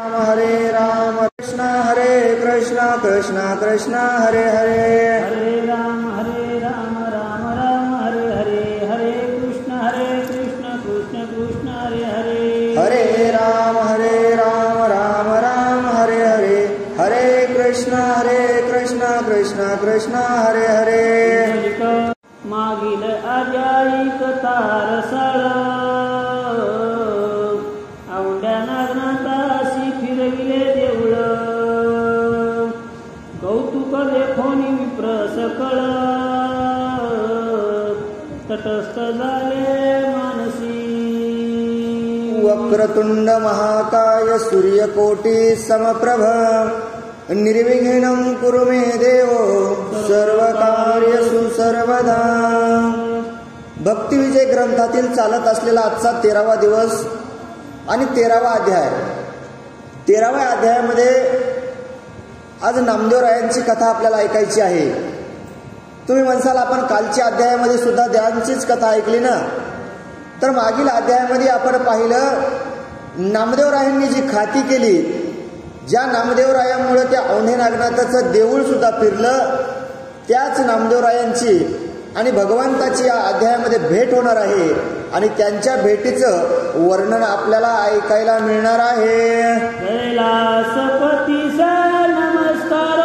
राम हरे राम कृष्ण हरे कृष्ण कृष्ण कृष्ण हरे हरे हरे राम राम राम हरे हरे हरे कृष्ण कृष्ण कृष्ण हरे हरे हरे राम राम राम हरे हरे हरे कृष्ण कृष्ण कृष्ण हरे हरे मागील अध्यायी कथा रसाळ औंड्या नागनाथासी फिरविले देऊळ कौतुक देखोनी विप्र सकळ तटस्थ झाले मानसी वक्रतुंड महाकाय सूर्यकोटी समप्रभ निर्विघ्नं कुरु मे देव सर्वकार्यसु सर्वदा. भक्तिविजय ग्रंथातील चालत असलेला आजचा 13वा दिवस आणि 13वा अध्याय. 13व्या अध्यायामध्ये आज नामदेवरायांची कथा आपल्याला ऐकायची आहे. तुम्ही म्हणसाल आपण कालच्या अध्यायामध्ये सुद्धा देवांचीच कथा ऐकली ना. तर मागील अध्यायामध्ये आपण पाहिलं नामदेवरायांनी जी खाती केली, ज्या नामदेवरायांमुळे त्या औंढे नागनाथाचं देऊळ सुद्धा फिरलं, त्याच नामदेवरायांची आणि भगवंताची या अध्यायामध्ये भेट होणार आहे आणि त्यांच्या भेटीचं वर्णन आपल्याला ऐकायला मिळणार आहे. कैलासपतीचा नमस्कार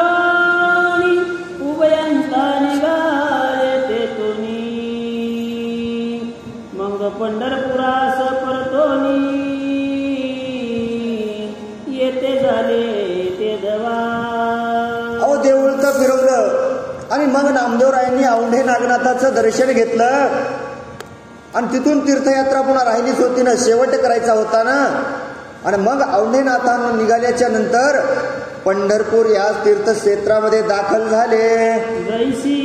उभयंता निघाले तेतुनी मग पंढरपुरास परतोनी येते झाले ते दवा. अहो, देऊळ तर फिरवलं आणि मग नामदेवरायांनी औंढे नागनाथाचं दर्शन घेतलं आणि तिथून तीर्थयात्रा पुन्हा राहिलीच होती ना, शेवट करायचा होता ना. आणि मग औंढे नाथांना निघाल्याच्या नंतर पंढरपूर या तीर्थक्षेत्रामध्ये दाखल झाले. जैसी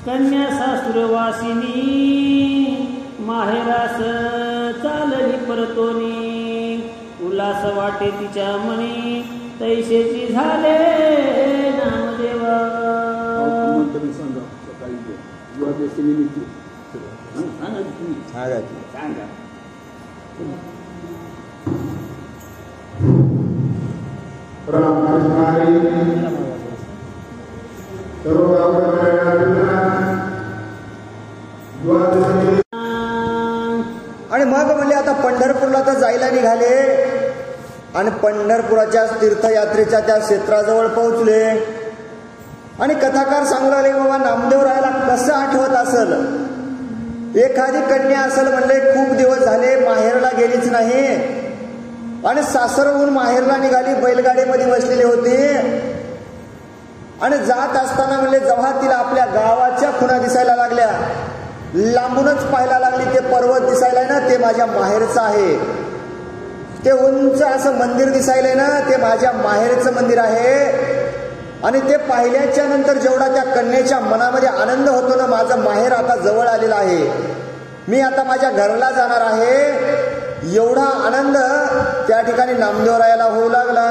कन्या सासुरवासिनी माहेरास चालली परतोनी उल्हास वाटे तिच्या मनी तैसेची झाले नामदेवा. आणि मग म्हणले आता पंढरपूरला तर जायला निघाले आणि पंढरपुराच्या तीर्थयात्रेच्या त्या क्षेत्राजवळ पोहोचले. आणि कथाकार सांगू लागले, बाबा नामदेवरायाला कसं आठवत असेल, एखादी कन्या असेल म्हणले खूप दिवस झाले माहेरला गेलीच नाही आणि सासरहून माहेरला निघाली, बैलगाडीमध्ये बसलेली होती आणि जात असताना म्हणले जेव्हा तिला आपल्या गावाच्या खुणा दिसायला लागल्या, लांबूनच पाहायला लागली, ते पर्वत दिसायलाय ना ते माझ्या माहेरचं आहे, ते उंच असं मंदिर दिसायलंय ना ते माझ्या माहेरचं मंदिर आहे. आणि ते पाहिल्याच्या नंतर जेवढा त्या कन्येच्या मनामध्ये आनंद होतो ना, माझं माहेर आता जवळ आलेलं आहे, मी आता माझ्या घरला जाणार आहे, एवढा आनंद त्या ठिकाणी नामदेवरायाला होऊ लागला.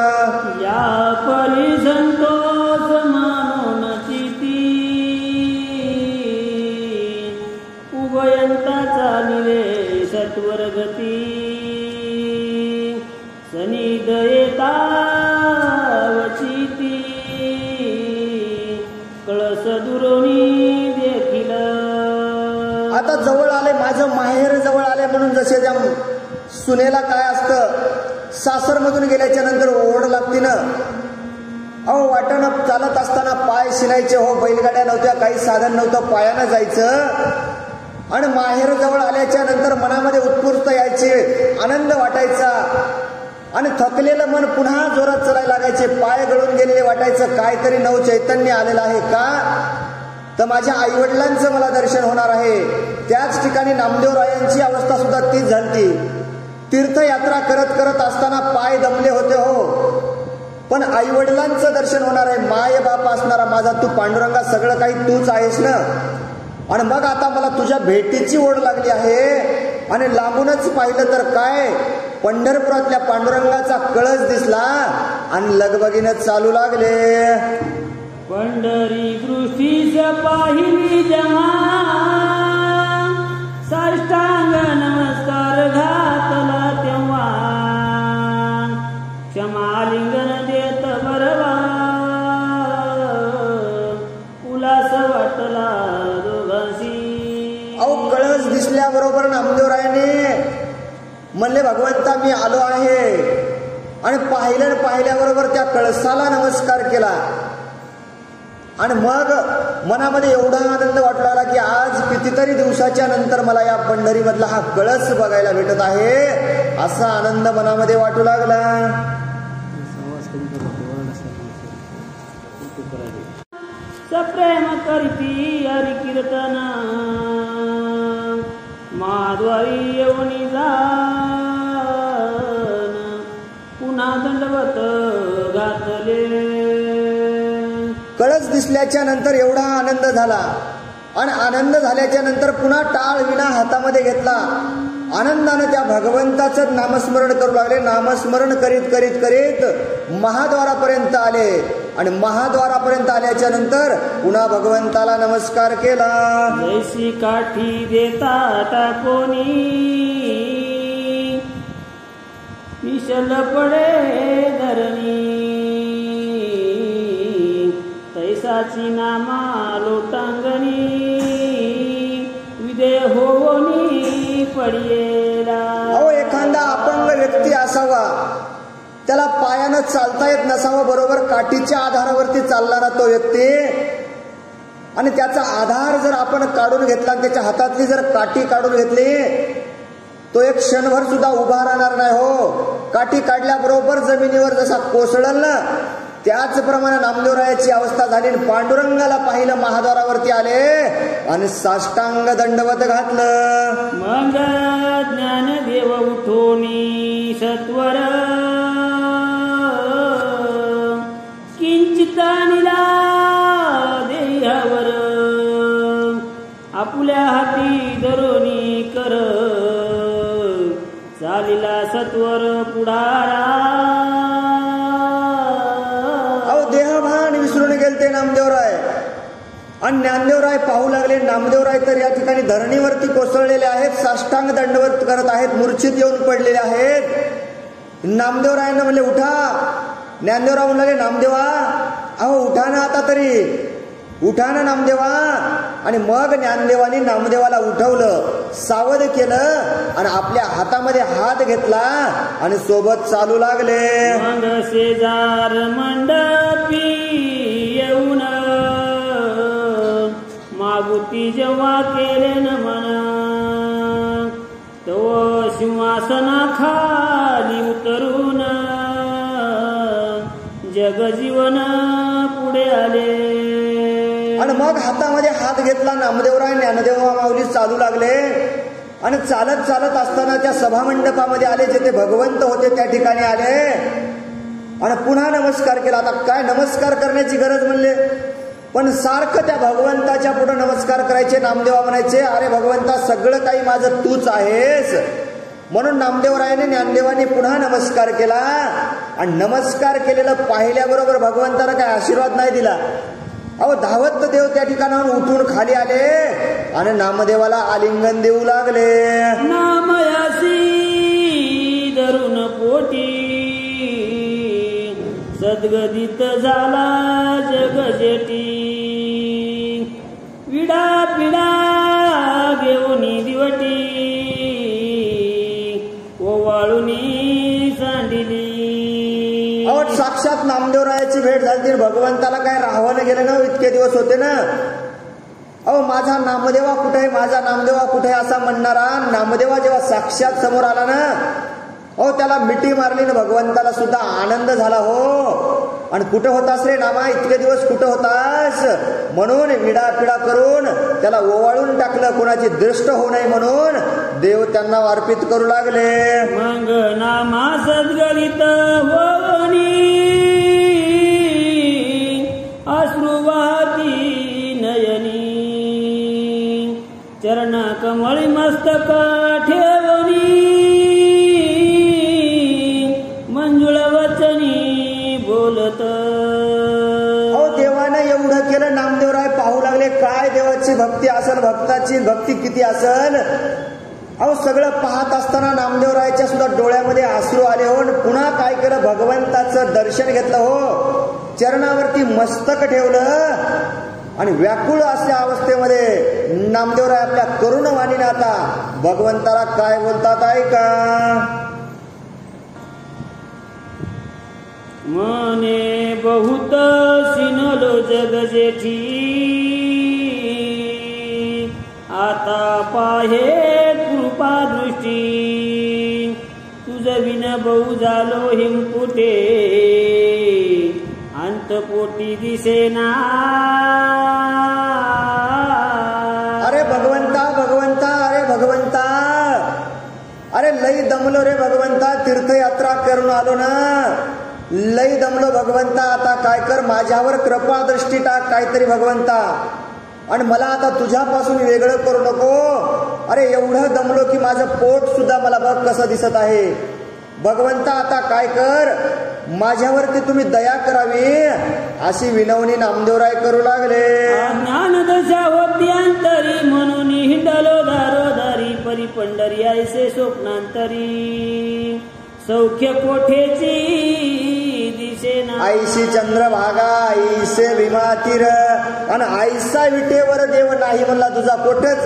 या परी संतोष मानून चिती उभयंता चालिले सत्वर गती सनिध येता वचिती कळस दुरोणी देखील. आता जवळ आले, माझं माहेर जवळ आले म्हणून जसे त्या सुनेला काय असतं, सासरमधून गेल्याच्या नंतर ओढ लागते ना. अहो, वाटेनं चालत असताना पाय शिनायचे, हो बैलगाड्या नव्हत्या, काही साधन नव्हतं, पायानं जायचं. आणि माहेर जवळ आल्याच्या नंतर मनामध्ये उत्स्फूर्त यायचे, आनंद वाटायचा आणि थकलेलं मन पुन्हा जोरात चालायला लागायचे, पाय गळून गेलेले वाटायचं, काहीतरी नव चैतन्य आलेलं आहे का, तर माझ्या आईवडिलांचं मला दर्शन होणार आहे. त्याच ठिकाणी नामदेवरायांची अवस्था सुद्धा तीच झाली. तीर्थयात्रा करत करत असताना पाय दमले होते हो, पण आईवडिलांचं दर्शन होणार आहे, माय बाप असणारा माझा तू पांडुरंगा, सगळं काही तूच आहेस ना. आणि मग आता मला तुझ्या भेटीची ओढ लागली आहे. आणि लांबूनच पाहिलं तर काय, पंढरपुरातल्या पांडुरंगाचा कळस दिसला आणि लगबगीनं चालू लागले. पंढरी दृष्टीस पाहिली जेव्हा साष्टांग नमस्कार घातला तेव्हा म्हणले भगवंता मी आलो आहे. आणि पाहिल्याबरोबर त्या कळसाला नमस्कार केला. आणि मग मनामध्ये एवढा आनंद वाटू लागला की आज कितीतरी दिवसाच्या नंतर मला या पंढरीमधला हा कळस बघायला भेटत आहे, असा आनंद मनामध्ये वाटू लागला. सप्रेम करती हरी कीर्तन माधवारी येऊनी जान पुन्हा दंडवत घातले. कळस दिसल्याच्या नंतर एवढा आनंद झाला. आणि आनंद झाल्याच्या नंतर पुन्हा टाळ विणा हातामध्ये घेतला. आनंदानं त्या भगवंताचं नामस्मरण करू लागले. नामस्मरण करीत करीत करीत महाद्वारापर्यंत आले. आणि महाद्वारापर्यंत आल्याच्या नंतर पुन्हा भगवंताला नमस्कार केला. जैसी काठी देता टाकोनी विशल पडे धरणी तैसाची नामा लोटांगणी विदे होवनी पडियेला. अहो एखादा अपंग व्यक्ती असावा, त्याला पायानं चालता येत नसावं, बरोबर काठीच्या आधारावरती चालणारा तो व्यक्ती, आणि त्याचा आधार जर आपण काढून घेतला, त्याच्या हातातली जर काठी काढून घेतली, तो एक क्षणभर सुद्धा उभा राहणार नाही. हो, काठी काढल्याबरोबर जमिनीवर जसा कोसळल ना, त्याचप्रमाणे नामदेवरायाची अवस्था झाली. पांडुरंगाला पाहिलं, महाद्वारावरती आले आणि साष्टांग दंडवत घातलं. मग ज्ञानदेव उठोनी सत्वर किंचिता निला देहावर आपुल्या हाती धरोनी कर चालिला सत्वर पुढारा. देहभान विसरून गेलते नामदेवराय. आणि ज्ञानदेवराय पाहू लागले, नामदेवराय तर या ठिकाणी धरणीवरती कोसळलेले आहेत, साष्टांग दंडवत करत आहेत, मूर्छित येऊन पडलेले आहेत. नामदेवरायांना म्हणले उठा. ज्ञानदेवराय म्हणले नामदेवा अहो उठा ना आता तरी, उठा ना नामदेवा. आणि मग ज्ञानदेवानी नामदेवाला उठवलं, सावध केलं आणि आपल्या हातामध्ये हात घेतला आणि सोबत चालू लागले. मग शेजार मंडपी येऊन मागुती जेव्हा केले नमन तो सिंहासना खाली उतरून जगजीवन पुढे आले. आणि मग हातामध्ये हात घेतला नामदेवराय, ज्ञानदेव माऊली चालू लागले. आणि चालत चालत असताना त्या सभामंडपामध्ये आले, जिथे भगवंत होते त्या ठिकाणी आले आणि पुन्हा नमस्कार केला. आता काय नमस्कार करण्याची गरज म्हणले, पण सारखं त्या भगवंताच्या पुढे नमस्कार करायचे. नामदेवा म्हणायचे अरे भगवंता सगळं काही माझं तूच आहेस. म्हणून नामदेवरायाने ज्ञानदेवाने पुन्हा नमस्कार केला. आणि नमस्कार केलेलं पाहिल्याबरोबर भगवंताला काय आशीर्वाद नाही दिला. अहो धावत देव त्या ठिकाणाहून उठून खाली आले आणि नामदेवाला आलिंगन देऊ लागले. नामयासी धरून पोटी सद्गदित झाला जगजेटी विडा पिडा घेऊनी दिवटी ओवाळूनी सांडिली. अहो साक्षात नामदेवरायाची भेट झाली. भगवंताला काय राहावं गेलं ना, इतके दिवस होते ना. अहो माझा नामदेवा कुठे आहे, माझा नामदेवा कुठे आहे असा म्हणणारा नामदेवा जेव्हा साक्षात समोर आला ना, अहो त्याला मिठी मारली ना, भगवंताला सुद्धा आनंद झाला. हो आणि कुठं होतास रे नामा, इतके दिवस कुठं होतास. म्हणून विडापिडा करून त्याला ओवाळून टाकलं, कोणाची दृष्ट होऊ नये म्हणून देव त्यांना अर्पित करू लागले. मग नामा सद्गलित होनी अश्रुवाती नयनी चरण कमळी मस्तक ठेवनी मंजुळ वचनी बोलत. अहो देवानं एवढं केलं, नामदेवराय पाहू लागले काय देवाची भक्ती असेल, भक्ताची भक्ती किती असेल. अहो सगळं पाहत असताना नामदेवरायाच्या सुद्धा डोळ्यामध्ये अश्रू आले. हो पुन्हा काय केलं, भगवंताचं दर्शन घेतलं. हो चरणावरती मस्तक ठेवलं आणि व्याकुळ असल्या अवस्थेमध्ये नामदेवराय आपल्या करुणवाणीने आता भगवंताला काय बोलतात ऐका. बहुत सिनलो जग जेठी आता पाहे कृपा दृष्टी तुझ विन बहु झालो हिमकुटे अंतपोटी दिसेना. अरे भगवंता भगवंता अरे भगवंता अरे लई दमलो रे भगवंता. तीर्थयात्रा करून आलो ना, लई दमलो भगवंता. आता काय कर, माझ्यावर कृपा दृष्टी टाक काहीतरी भगवंता, आणि मला आता तुझ्यापासून वेगळं करू नको. अरे एवढं दमलो की माझं पोट सुद्धा मला बघ कसं दिसत आहे भगवंता. आता काय कर, माझ्यावरती तुम्ही दया करावी अशी विनवणी नामदेवराय करू लागले. ज्ञान दशा होती अंतरी म्हणून हिंडलो दारोदारी परी पंढरी ऐसे स्वप्नांतरी सौख्य कोठेची दिसेना. आईशी चंद्रभागा आईसे भीमातीर आणि आईसा विटेवर देव नाही म्हणला तुझा कोठच.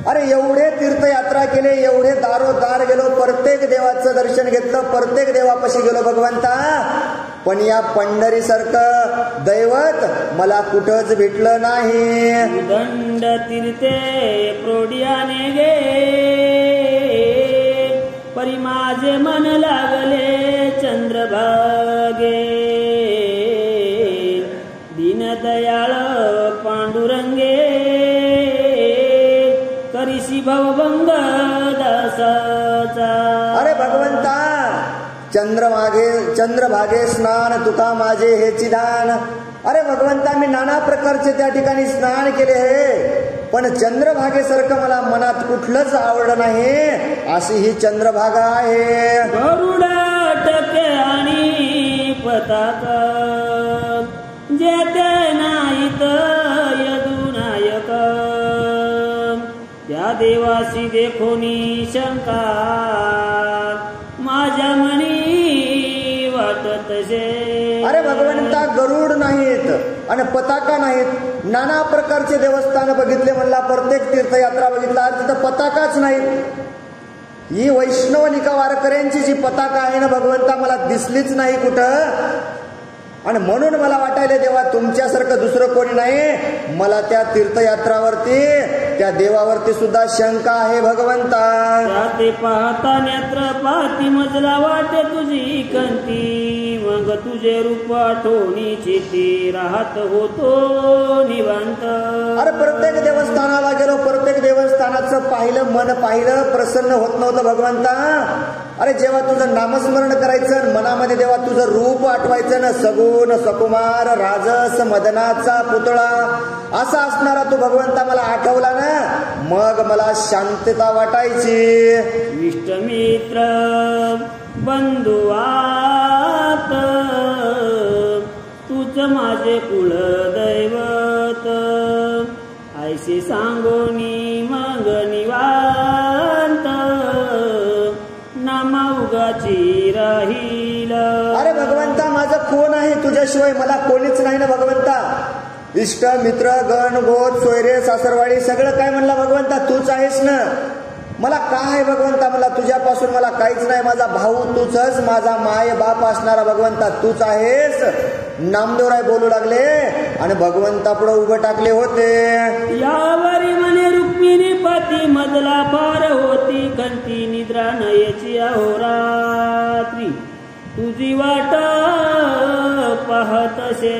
अरे एवढे तीर्थयात्रा केले, एवढे दारोदार गेलो, प्रत्येक देवाचं दर्शन घेतलं, प्रत्येक देवापाशी गेलो भगवंता, पण या पंढरीसारखं दैवत मला कुठंच भेटलं नाही. दंड तीर्थे प्रोडियाने गे परी माझे मन लागले चंद्रभागे दीनदयाळ पांडुरंगे करिसी भवभंग दासाचा. अरे भगवंता चंद्रभागे स्नान तुका माझे हे चिदान. अरे भगवंता मी नाना प्रकारचे त्या ठिकाणी स्नान केले आहे, पण चंद्रभागेसारखं मला मनात कुठलंच आवडलं नाही अशी ही चंद्रभागा आहे. गरुड टके आणि पताका जेते नाहीत यदुनायक त्या देवासी देखोनी शंका माझ्या मनी वाटतसे. अरे भगवंता गरुड नाहीत आणि पताका नाहीत, नाना प्रकारचे देवस्थान बघितले म्हणला, प्रत्येक तीर्थयात्रा बघितला, तिथं पताकाच नाहीत. ही वैष्णवनिका वारकऱ्यांची जी पताका आहे ना भगवंता मला दिसलीच नाही कुठं, आणि म्हणून मला वाटायला देवा तुमच्यासारखं दुसरं कोणी नाही. मला त्या तीर्थयात्रावरती त्या देवावरती सुद्धा शंका आहे भगवंता. ते पाहता नेत्र पाती मजला वाटे तुझी कंती मग तुझे रूप आठवणी चिती राहत होतो निवांत. अरे प्रत्येक देवस्थानाला गेलो, प्रत्येक देवस्थानाचं पाहिलं, मन पाहिलं, प्रसन्न होत नव्हतं भगवंता. अरे जेव्हा तुझं नामस्मरण करायचं, मनामध्ये देवा तुझं रूप आठवायचं ना, सगुण सकुमार राजस मदनाचा पुतळा असा असणारा तू भगवंता मला आठवला ना, मग मला शांतता वाटायची. इष्टमित्र बंधुवात तूच माझे कुलदैवत ऐसे सांगोनी मग निवांत नामा उगाची राहील. अरे भगवंता माझं कोण आहे तुझ्याशिवाय, मला कोणीच नाही ना भगवंता. इष्ट मित्र गण गोत सोयरे सासरवाडी सगळं काय म्हणला भगवंता तूच आहेस ना. मला काय आहे भगवंता, मला तुझ्यापासून मला काहीच नाही. माझा भाऊ तूच, माझा माय बाप असणारा भगवंता तूच आहेस. नामदेवराय बोलू लागले आणि भगवंता पुढे उभं टाकले होते. यावरी म्हणे रुक्मिणी पती मजला फार होती कंठी निद्रा नयची अहोरात्री तुझी वाट पाहतसे.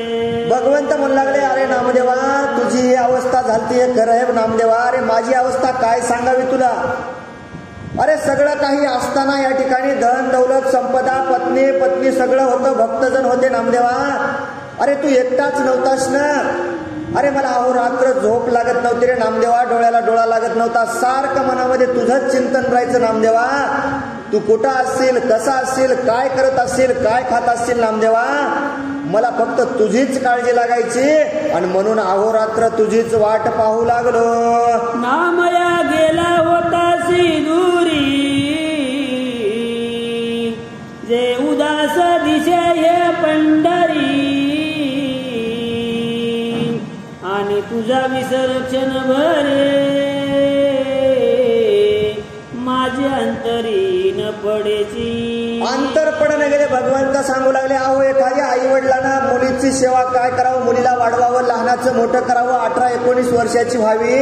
भगवंत म्हणू लागले अरे नामदेवा तुझी ही अवस्था झालती हे खरं आहे नामदेवा. अरे माझी अवस्था काय सांगावी तुला. अरे सगळं काही असताना या ठिकाणी धन दौलत संपदा पत्नी सगळं होतं, भक्तजन होते नामदेवा. अरे तू एकटाच नव्हतास ना. अरे मला अहोरात्र झोप लागत नव्हती रे नामदेवा, डोळ्याला डोळा लागत नव्हता. सारखं मनामध्ये तुझंच चिंतन राहायचं नामदेवा. तू कुठं असशील, कसा असशील, काय करत असशील, काय खात असशील नामदेवा. मला फक्त तुझीच काळजी लागायची आणि म्हणून अहोरात्र तुझीच वाट पाहू लागलो. नामया गेला होतासी दूरी जे उदास दिशे हे पंढरी आणि तुझा विसर्जन भरे माझ माझे अंतरी न पडेची. अंतर पडणं गेले. भगवंत सांगू लागले, अहो एखाद्या आई वडिलांना मुलीची सेवा काय करावं, मुलीला वाढवावं, लहानाचं मोठं करावं, 18-19 वर्षाची व्हावी,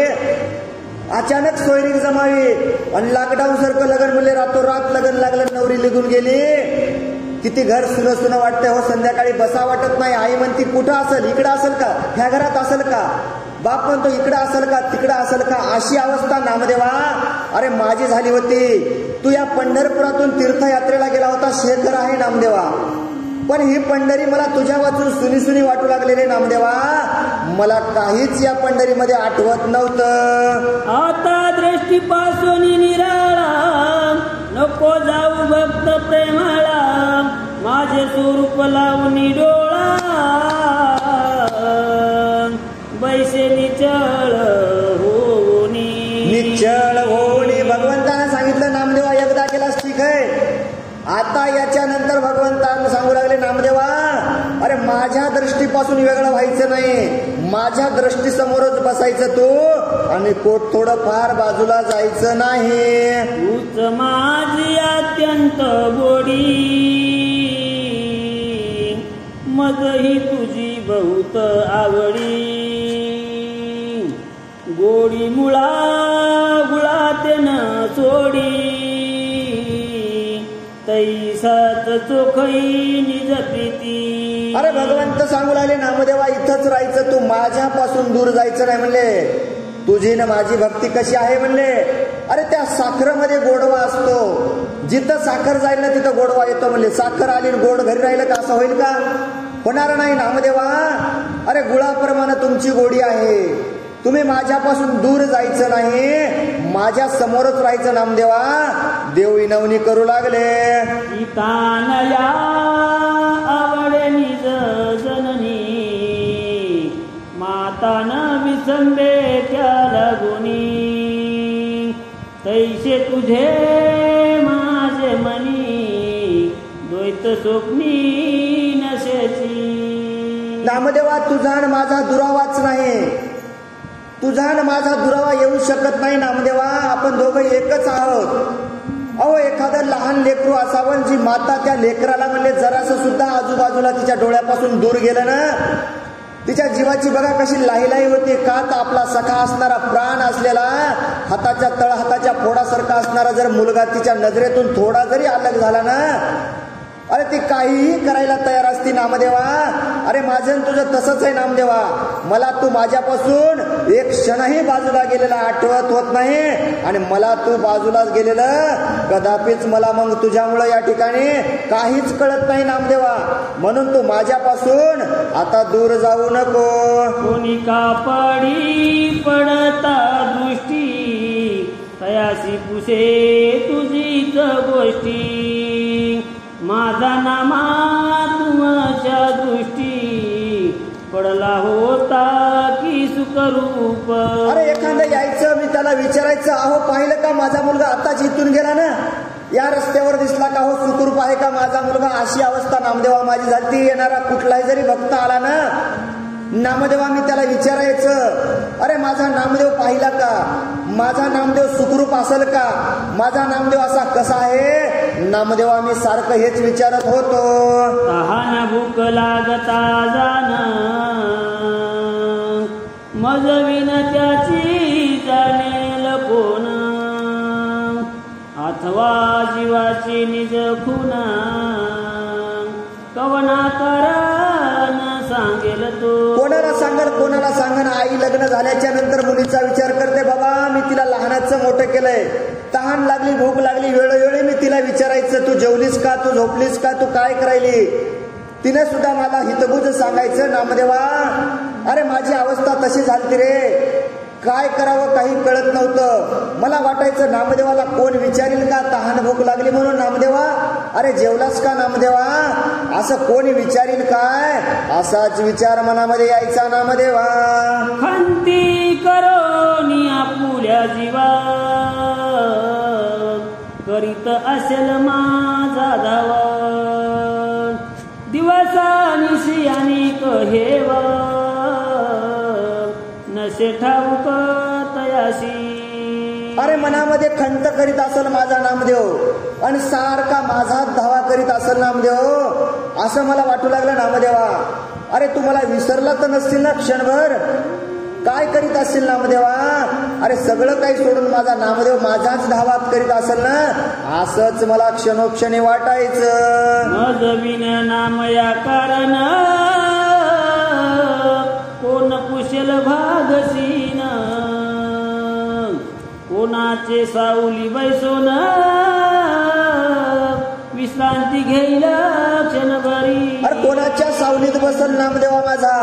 अचानक सोयरीक जमावी आणि लॉकडाऊन सारखं लग्न म्हणले, रातोरात लग्न लागलं, नवरी निघून गेली. किती घर सुनं सुनं वाटतंय हो. संध्याकाळी बसा वाटत नाही. आई म्हणती कुठं असेल, इकडं असेल का, ह्या घरात असेल का, बाप म्हणतो इकडं असेल का, तिकडं असेल का. अशी अवस्था नामदेवा अरे माझी झाली होती. तू या पंढरपुरातून तीर्थयात्रेला गेला होता, शेखर आहे नामदेवा, पण ही पंढरी मला तुझ्या वाचून सुनी सुनी वाटू लागलेले नामदेवा. मला काहीच या पंढरीमध्ये आठवत नव्हतं. आता दृष्टीपासून निराळा नको जाऊ भक्त प्रेमाळा, माझे स्वरूप लावून डोळा बैसे निचळ होनी. निचळ होणी. भगवंतानं सांगितलं नामदेवा एकदा केलास ठीक आहे. आता याच्यानंतर भगवंतांना सांगू लागले, नामदेवा अरे माझ्या दृष्टीपासून वेगळं व्हायचं नाही, माझ्या दृष्टीसमोरच बसायचं तू आणि थोडं फार बाजूला जायचं नाही. तूच माझी अत्यंत गोडी, मजही तुझी बहुत आवडी. गोडी मुळा गुळात न सोडी, तैसाच चोखई निज प्रीती. अरे भगवंत सांगू लागले, नामदेवा इथंच राहायचं, तू माझ्यापासून दूर जायचं नाही म्हणले. तुझी न माझी भक्ती कशी आहे म्हणले. अरे त्या साखरेमध्ये गोडवा असतो, जिथं साखर जाईल ना तिथं गोडवा येतो म्हणले. साखर आली गोड घरी राहिलं का असं होईल का, होणार नाही नामदेवा. अरे गुळाप्रमाणे तुमची गोडी आहे. तुम्ही माझ्यापासून दूर जायचं नाही, माझ्या समोरच राहायचं नामदेवा. देव विनवणी करू लागले. तानया आवडे निज जननी, मातान विसंबे त्या लागुनी. तैसे तुझे माझे मनी, द्वैत स्वप्नी नशेची. नामदेवा तुझा आणि माझा दुरावाच नाही, तुझा आणि माझा दुरावा येऊ शकत नाही नामदेवा. आपण दोघं एकच आहोत. अहो एखादं लहान लेकरू असावं, जी माता त्या लेकराला म्हणले जरासं सुद्धा आजूबाजूला तिच्या डोळ्यापासून दूर गेलं ना, तिच्या जीवाची बघा कशी लाहीलाई होती. का तर आपला सखा असणारा, प्राण असलेला, हाताच्या तळहाताच्या फोडासारखा असणारा जर मुलगा तिच्या नजरेतून थोडा जरी अलग झाला ना, अरे ती काहीही करायला तयार असती नामदेवा. अरे माझं तुझं तसंच आहे नामदेवा. मला तू माझ्यापासून एक क्षणही बाजूला गेलेला आठवत होत नाही, आणि मला तू बाजूला गेलेलं कदापिच मला मग तुझ्यामुळं या ठिकाणी काहीच कळत नाही नामदेवा. म्हणून तू माझ्यापासून आता दूर जाऊ नको. कोणी कापडी पडता दृष्टी, तयासी पुसे तुझीच गोष्टी. माझा नामा तुमच्या दृष्टी, पडला होता की सुखरूप. अरे एखादं यायचं, मी त्याला विचारायचं, अहो पाहिलं का माझा मुलगा आताच इथून गेला ना, या रस्त्यावर दिसला का, हो सुखरूप आहे का माझा मुलगा. अशी अवस्था नामदेवा माझी झाली. येणारा कुठलाही जरी भक्त आला ना नामदेवा, मी त्याला विचारायचं, अरे माझा नामदेव पाहिला का, माझा नामदेव सुखरूप असेल का, माझा नामदेव असा कसा आहे. नामदेवा मी सारखं हेच विचारत होतो. तहान भूक लागता जाण, मजविन त्याची जाणेल कोण. अथवा जीवाची निज खून, कवना कारण सांगेल तो. कोणाला सांगल, कोणाला सांगन. आई लग्न झाल्याच्या नंतर मुलीचा विचार करते, बाबा मी तिला लहानाचं मोठं केलंय, तहान लागली, भूक लागली, वेळोवेळी मी तिला विचारायचं, तू जेवलीस का, तू झोपलीस का, तू काय करायली. तिने सुद्धा मला हितगुज सांगायचं नामदेवा. अरे माझी अवस्था तशी झाली रे, काय करावं काही कळत नव्हतं. मला वाटायचं नामदेवाला कोण विचारील का, तहान भूक लागली म्हणून नामदेवा, अरे जेवलास का नामदेवा, असं कोणी विचारील काय, असाच विचार मनामध्ये यायचा नामदेवा. खंती करोनी आपुल्या जीवा, करीत असेल माझा धावा. दिवसानिशी अनेक हेवा, नसे ठाऊक तयाशी. अरे मनामध्ये खंत करीत असेल माझा नामदेव आणि सारखा माझा धावा करीत असेल नामदेव, असं मला वाटू लागलं नामदेवा. अरे तू मला विसरला तर नसतील ना क्षणभर? काय करीत असतील नामदेवा? अरे सगळं काही सोडून माझा नामदेव माझाच धावात करीत असेल ना, असंच मला क्षणोक्षणी वाटायचं. मज विन नाम या कारण कोण कुशल भागसीन, कोणाचे सावली बैसोन विश्रांती घेईल क्षणभरी. अरे कोणाच्या सावलीत बसल नामदेवा माझा?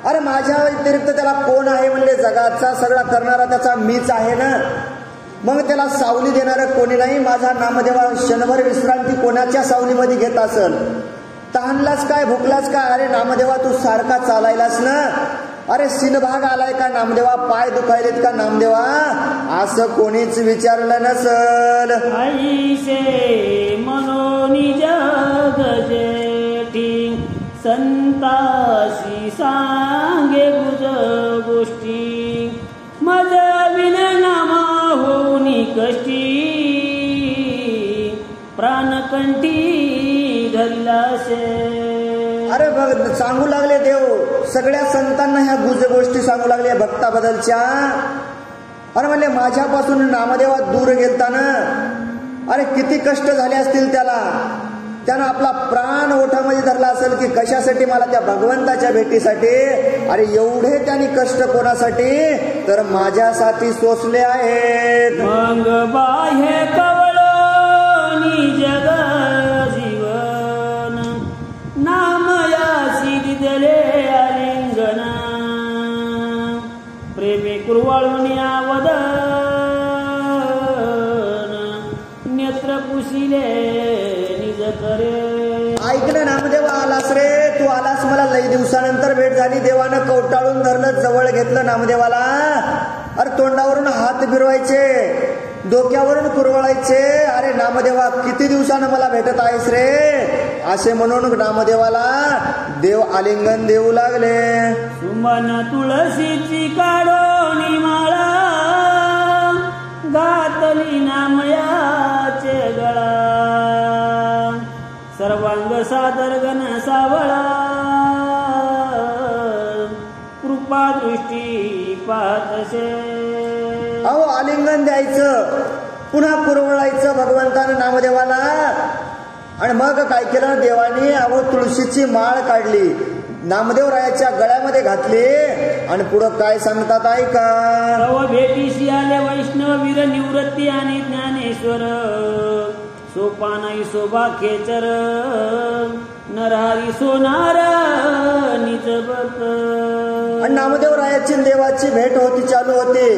अरे माझ्या व्यतिरिक्त त्याला कोण आहे म्हणले? जगाचा सगळा करणारा त्याचा मीच आहे ना. मग त्याला सावली देणार कोणी नाही. माझा नामदेवा क्षणभर विश्रांती कोणाच्या सावलीमध्ये घेत असल? तहानलाच काय, भुकलाच काय? अरे नामदेवा तू सारखा चालायलास ना. अरे सिनभाग आलाय का नामदेवा? पाय दुखायलेत का नामदेवा? असं कोणीच विचारलं नसल. ऐसे मनोनी जग जेठी संताशी सांगे गुज गोष्टी, मज विन नामा होनी कष्टी प्राणकंठी धरलाशे. अरे बघ सांगू लागले देव सगळ्या संतांना ह्या गुज गोष्टी सांगू लागले भक्ताबद्दलच्या. अरे म्हणले माझ्यापासून नामदेवा दूर गेलताना अरे किती कष्ट झाले असतील त्याला. त्यानं आपला प्राण ओठामध्ये धरला असेल की कशासाठी? मला त्या भगवंताच्या भेटीसाठी. अरे एवढे त्यांनी कष्ट कोणासाठी? तर माझ्यासाठी सोसले आहेत. मग बाह्य कवळोनी जग जीवन नामयासी दिदले आलिंगन, प्रेमे कुरवाळून आवदन नेत्र पुसिले निज करे. ऐक ना नामदेवा, आलास रे तू आलास. मला लई दिवसानंतर भेट झाली. देवानं कवटाळून धरलं, जवळ घेतलं नामदेवाला. अरे तोंडावरून हात फिरवायचे, डोक्यावरून कुरवळायचे. अरे नामदेवा किती दिवसानं मला भेटत आहेस रे, असे म्हणून नामदेवाला देव आलिंगन देऊ लागले. सुमन तुळशीची काढोनी माळा घातली नामयाचे गळा, सर्वांग सादर गण सावळा कृपा दृष्टी पाहतसे. अहो आलिंगन द्यायचं, पुन्हा कुरवळायचं भगवंतानं नामदेवाला. आणि मग काय केलं देवानी? अहो तुळशीची माळ काढली, नामदेव रायाच्या गळ्यामध्ये घातली. आणि पुढं काय सांगतात ऐका. तव भेटीशी आले वैष्णव वीर निवृत्ती आणि ज्ञानेश्वर, सोपान इसोबा खेचर नरहरी सोनार निज भक्त. आणि नामदेव रायाची देवाची भेट होती, चालू होती.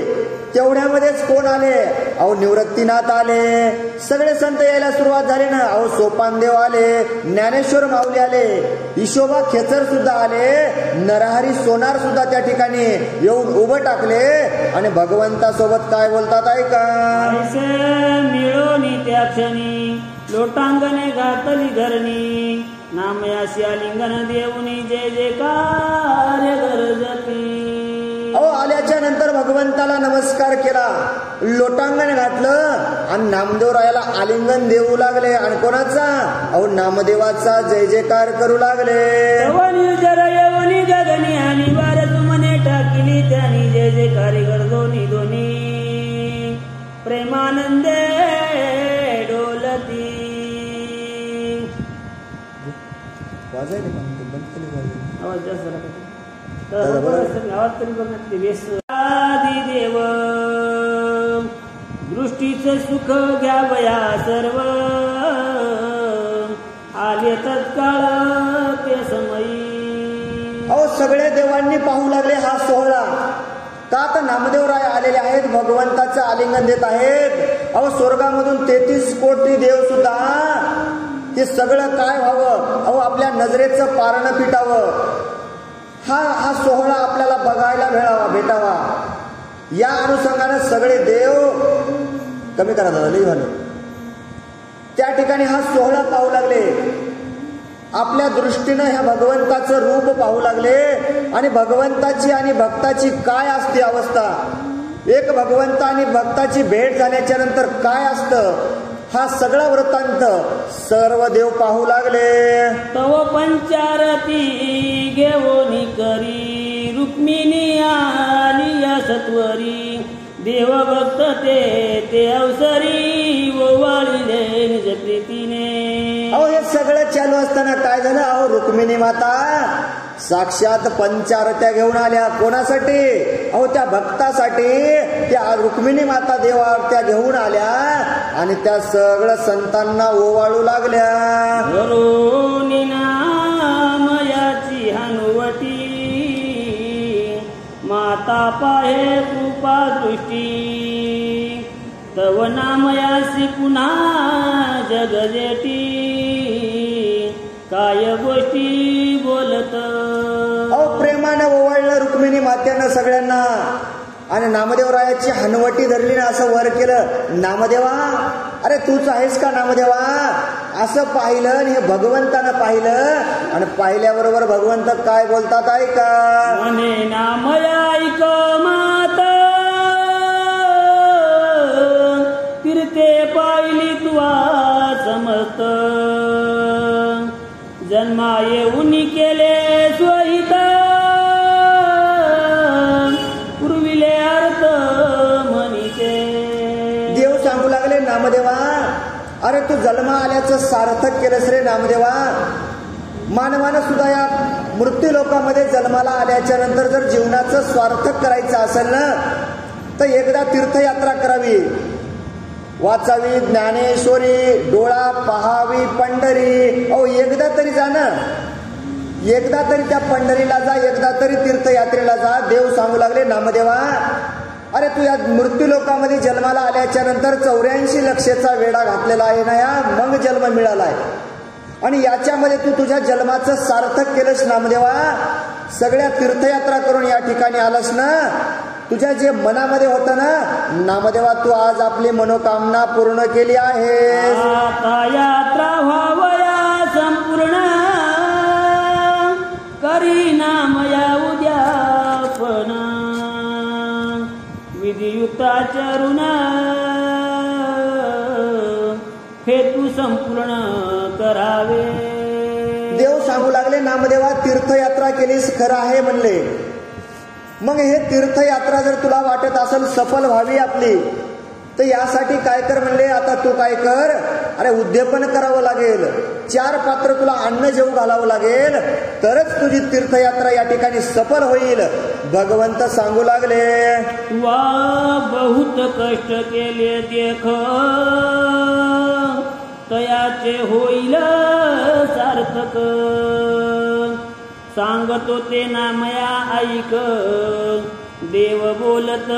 तेवढ्यामध्येच कोण आले? अहो निवृत्तीनाथ आले. सगळे संत यायला सुरुवात झाली ना. अहो सोपानदेव आले, ज्ञानेश्वर माऊली आले, ईशोबा खेचर सुद्धा आले, नरहरी सोनार सुद्धा त्या ठिकाणी येऊन उभं टाकले. आणि भगवंतासोबत काय बोलतात ऐका. मिळोनी त्या क्षणी लोटांगणे घातली धरणी, नामयाशी आलिंगन देऊनी जय जयकार गरजती. अहो आल्याच्या नंतर भगवंताला नमस्कार केला, लोटांगण घातलं आणि नामदेवरायाला आलिंगन देऊ लागले. आणि कोणाचा? अहो नामदेवाचा जय जयकार करू लागले. गगनी आणि बार तुमने टाकली त्यानी जय जयकारी गरजोनी दोन्ही प्रेमानंदे डोलती. आवाज जास्त आवाज तरी बघ. आदि देव दृष्टीचं सुख घ्यावया सर्व, आले तत्काळ ते समयी. अहो सगळ्या देवांनी पाहू लागले हा सोहळा. का तर नामदेवराय आलेले आहेत, भगवंताचं आलिंगन देत आहेत. अहो स्वर्गामधून 33 कोटी देव सुद्धा हे सगळं काय व्हावं? अहो आपल्या नजरेचं पारणं पिटावं. हा सोहळा आपल्याला बघायला भेटावा. या अनुषंगाने सगळे देव कमी करा दादा लई झालं. त्या ठिकाणी हा सोहळा पाहू लागले. आपल्या दृष्टीनं ह्या भगवंताचं रूप पाहू लागले. आणि भगवंताची आणि भक्ताची काय असते अवस्था एक भगवंत आणि भक्ताची भेट झाल्याच्या नंतर काय असतं, हा सगळा वृत्तांत सर्व देव पाहू लागले. तव पंचारती घेऊनी करी रुक्मिणी आली या सत्वरी, देव भक्त ते अवसरी ओवाळिले निज प्रीतीने. अहो हे सगळं चालू असताना काय झालं, अहो रुक्मिणी माता साक्षात पंचारत्या घेऊन आल्या. कोणासाठी, अहो त्या भक्तासाठी त्या रुक्मिणी माता देवारत्या घेऊन आल्या आणि त्या सगळं संतांना ओवाळू लागल्या. करोनी नामयाची हनुवटी, माता पाहे कृपा दृष्टी, तव नामयासी पुन्हा जगजेटी, काय गोष्टी बोलत. अहो प्रेमानं ओवाळलं रुक्मिणी मात्यानं सगळ्यांना आणि नामदेवरायाची हनवटी धरली ना, असं वर केलं. नामदेवा, अरे तूच आहेस का नामदेवा, असं पाहिलं आणि हे भगवंतानं पाहिलं आणि पाहिल्याबरोबर भगवंत काय बोलतात ऐका. म्हणे नामया ऐक मात, तीर्थे पाहिली तुवा समस्त, जन्मा येऊन केले स्वहित, पूर्विले अर्थ म्हणीचे. देव सांगू लागले नामदेवा, अरे तू जन्मा आल्याचं सार्थक केलंस रे नामदेवा. मानवानं सुद्धा या मृत्यू लोकांमध्ये जन्माला आल्याच्या नंतर जर जीवनाचं स्वार्थक करायचं असेल ना, तर एकदा तीर्थयात्रा करावी, वाचावी ज्ञानेश्वरी, डोळा पहावी पंढरी. अहो एकदा तरी जा ना, एकदा तरी त्या पंढरीला जा, एकदा तरी तीर्थयात्रेला जा. देव सांगू लागले नामदेवा, अरे तू या मृत्यू लोकांमध्ये जन्माला आल्याच्या नंतर 84 लक्षाचा वेढा घातलेला आहे ना, या मग जन्म मिळालाय आणि याच्यामध्ये तू तुझ्या जन्माचं सार्थक केलंस नामदेवा. सगळ्या तीर्थयात्रा करून या ठिकाणी आलास ना, तुझ्या जे मनामध्ये होतं ना नामदेवा, तू आज आपली मनोकामना पूर्ण केली आहे. आता यात्रा व्हावया संपूर्ण, करी नामया उद्यापन, विधियुक्त आचरुण हेतू संपूर्ण करावे. देव सांगू लागले नामदेवा, तीर्थयात्रा केलीस खरं आहे म्हणले, मग हे तीर्थयात्रा जर तुला वाटत असेल सफल व्हावी आपली, तर यासाठी काय कर म्हणले. आता तू काय कर, अरे उद्यापन करावं लागेल, 4 पात्र तुला अन्न जेवू घालावं लागेल, तरच तुझी तीर्थयात्रा या ठिकाणी सफल होईल. भगवंत सांगू लागले, तुवा बहुत कष्ट केले देख, तयाचे होईल सार्थक, सांगतो ते नामया ऐक, देव बोलत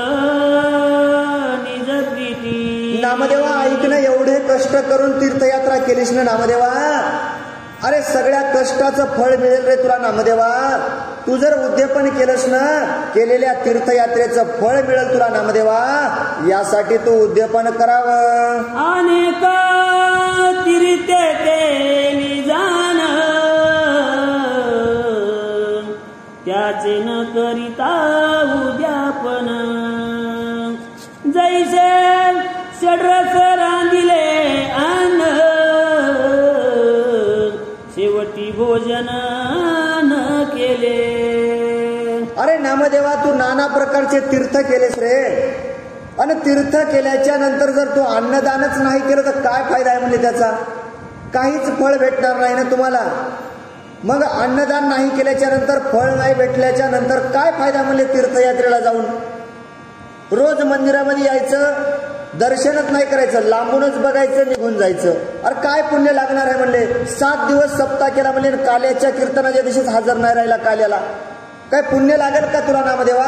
निज प्रीती. नामदेवा ऐक ना, एवढे कष्ट करून तीर्थयात्रा केलीस ना नामदेवा, अरे सगळ्या कष्टाचं फळ मिळेल रे तुला नामदेवा. तू जर उद्यापन केलंस ना, केलेल्या तीर्थयात्रेचं फळ मिळेल तुला नामदेवा. यासाठी तू उद्यापन करावं. अनेक तीर्थे केली जाण, त्याचे न करिता उद्यापन, जैसे षड्रस रांदिले अन्न, शेवटी भोजन न केले. अरे नामदेवा, तू नाना प्रकारचे तीर्थ केलेस रे, आणि तीर्थ केल्याच्या नंतर जर तू अन्नदानच नाही केलं तर काय फायदा आहे म्हणजे त्याचा, काहीच फळ भेटणार नाही ना तुम्हाला. मग अन्नदान नाही केल्याच्या नंतर, फळ नाही भेटल्याच्या नंतर काय फायदा म्हणले तीर्थयात्रेला जाऊन. रोज मंदिरामध्ये यायचं, दर्शनच नाही करायचं, लांबूनच बघायचं, निघून जायचं. अरे काय पुण्य लागणार आहे म्हणले. 7 दिवस सप्ताह केला म्हणजे काल्याच्या कीर्तनाच्या दिवशीच हजर नाही राहिला काल्याला, काय पुण्य लागेल का तुला नामदेवा.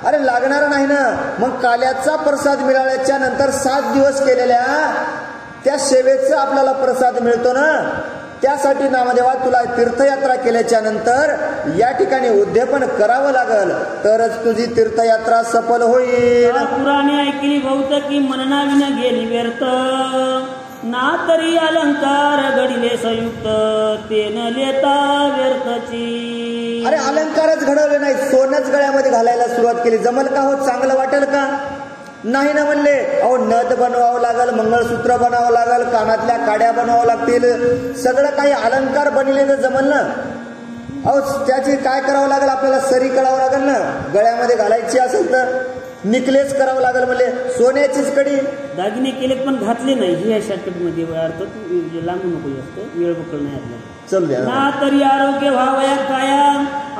अरे लागणार नाही ना. मग काल्याचा प्रसाद मिळाल्याच्या नंतर 7 दिवस केलेल्या त्या सेवेचा आपल्याला प्रसाद मिळतो ना. त्यासाठी नामदेवा तुला तीर्थयात्रा केल्याच्या नंतर या ठिकाणी उद्यापन करावं लागल, तरच तुझी तीर्थयात्रा सफल होईल. पुराणे ऐकली बहुत की मननाविन गेली व्यर्थ, ना तरी अलंकार घडिले संयुक्त, ते न लेता व्यर्थची. अरे अलंकारच घडवले नाही, सोनच गळ्यामध्ये घालायला सुरुवात केली. जमल का हो? चांगलं वाटेल का? नाही ना म्हणले. अहो नथ बनवावं लागल, मंगळसूत्र बनावं लागल, कानातल्या काड्या बनवावं लागतील, सगळं काही अलंकार बनले तर जमल ना. अहो त्याची काय करावं लागेल आपल्याला? सरी करावं लागेल ना. गळ्यामध्ये घालायची असेल तर निकलेस करावं लागेल. म्हणजे सोन्याचीच कडी. दागिने केलेत पण घातले नाही. हे या शॉर्टकट मध्ये अर्थ लांबू नको जास्त, वेळ बकल नाही आपल्याला. चल द्या ना तरी आरोग्य व्हावया काया,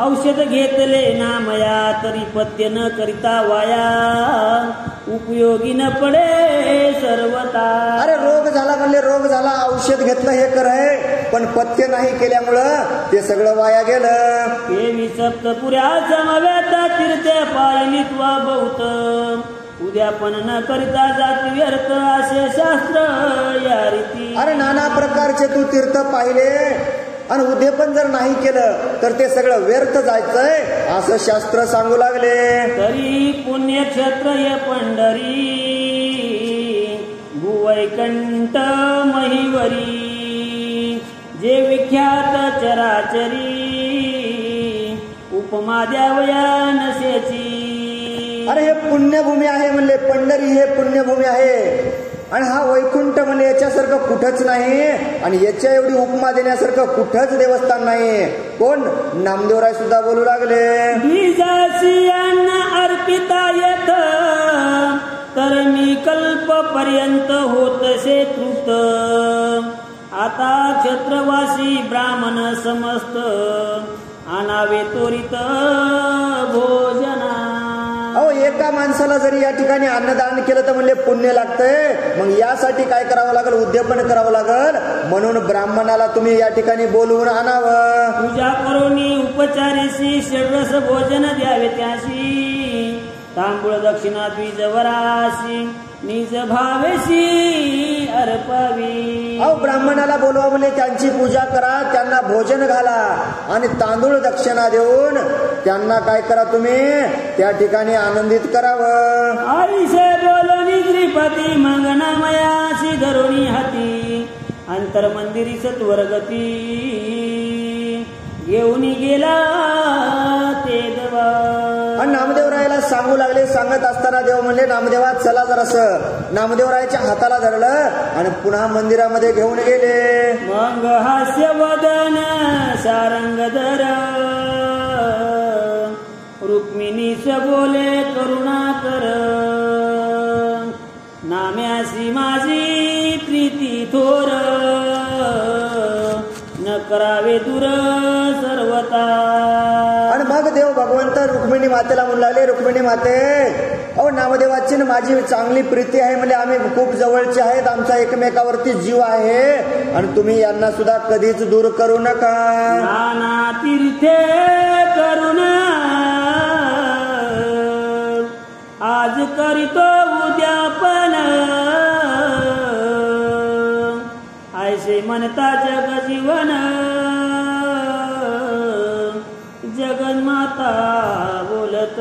औषध घेतले ना मया, तरी पथ्य न करिता वाया, उपयोगी न पडे सर्वता. अरे रोग झाला म्हणले, रोग झाला, औषध घेतलं हे कर आहे, पण पथ्य नाही केल्यामुळं ते सगळं वाया गेलं. हे विसप्तपुऱ्या समव्याता तीर्थे पायली त्वा बहुत, उद्यापन न करिता जाती व्यर्थ असे शास्त्र या रीती. अरे नाना प्रकारचे तू तीर्थ पाहिले आणि उद्यापन जर नाही केलं तर ते सगळं व्यर्थ जायचंय असं शास्त्र सांगू लागले. तरी पुण्यक्षेत्र ये पंढरी, भुवैकंठ महिवरी, जे विख्यात चराचरी, उपमा द्यावया नसेची. अरे हे पुण्यभूमी आहे म्हणले, पंढरी हे पुण्यभूमी आहे, आणि हा वैकुंठ म्हणजे याच्यासारखं कुठंच नाही, आणि याच्या एवढी उपमा देण्यासारखं कुठंच देवस्थान नाही. कोण? नामदेवराय सुद्धा बोलू लागले. बीजासी अन्न अर्पिता येत, तर मी कल्प पर्यंत होतसे तृप्त, आता क्षत्रवासी ब्राह्मण समस्त, आणावे त्वरित भोजना. अहो एका माणसाला जरी या ठिकाणी अन्नदान केलं तर म्हणले पुण्य लागतंय. मग यासाठी काय करावं लागेल? उद्यापन करावं लागेल. म्हणून ब्राह्मणाला तुम्ही या ठिकाणी बोलवून आणावं. पूजा करून उपचारीशी षड्रस भोजन द्यावे त्याशी, तांबूळ दक्षिणा द्विजवराशी, निज भावेशी अर्पावी. अहो ब्राह्मणाला बोलवा म्हणजे त्यांची पूजा करा, त्यांना भोजन घाला, आणि तांदूळ दक्षिणा देऊन त्यांना काय करा? तुम्ही त्या ठिकाणी आनंदित करावं. आईसे बोलोनी श्रीपती मंगनामयाशी धरुणी हाती, अंतर्मंदिरी सत्वरगती, घेऊन गेला ते देवा. आणि नामदेवरायाला सांगू लागले. सांगत असताना देव म्हणले, नामदेवा चला जरासं. नामदेवरायाच्या हाताला धरलं आणि पुन्हा मंदिरामध्ये घेऊन गेले. मग हास्य वदन सारंगधर, रुक्मिणीच बोले करुणाकर, नाम्यासी माझी प्रीती थोर, न करावे दूर सर्वता. आणि मग देव भगवंत रुक्मिणी मातेला म्हणू लागले, रुक्मिणी माते, अहो नामदेवाची माझी चांगली प्रीती आहे, म्हणजे आम्ही खूप जवळचे आहेत, आमचा एकमेकावरती जीव आहे, आणि तुम्ही यांना सुद्धा कधीच दूर करू नका. नाना तीर्थे करुण आज करीतो उद्यापन, ऐसे म्हणता जग जीवन, जगन्माता बोलत.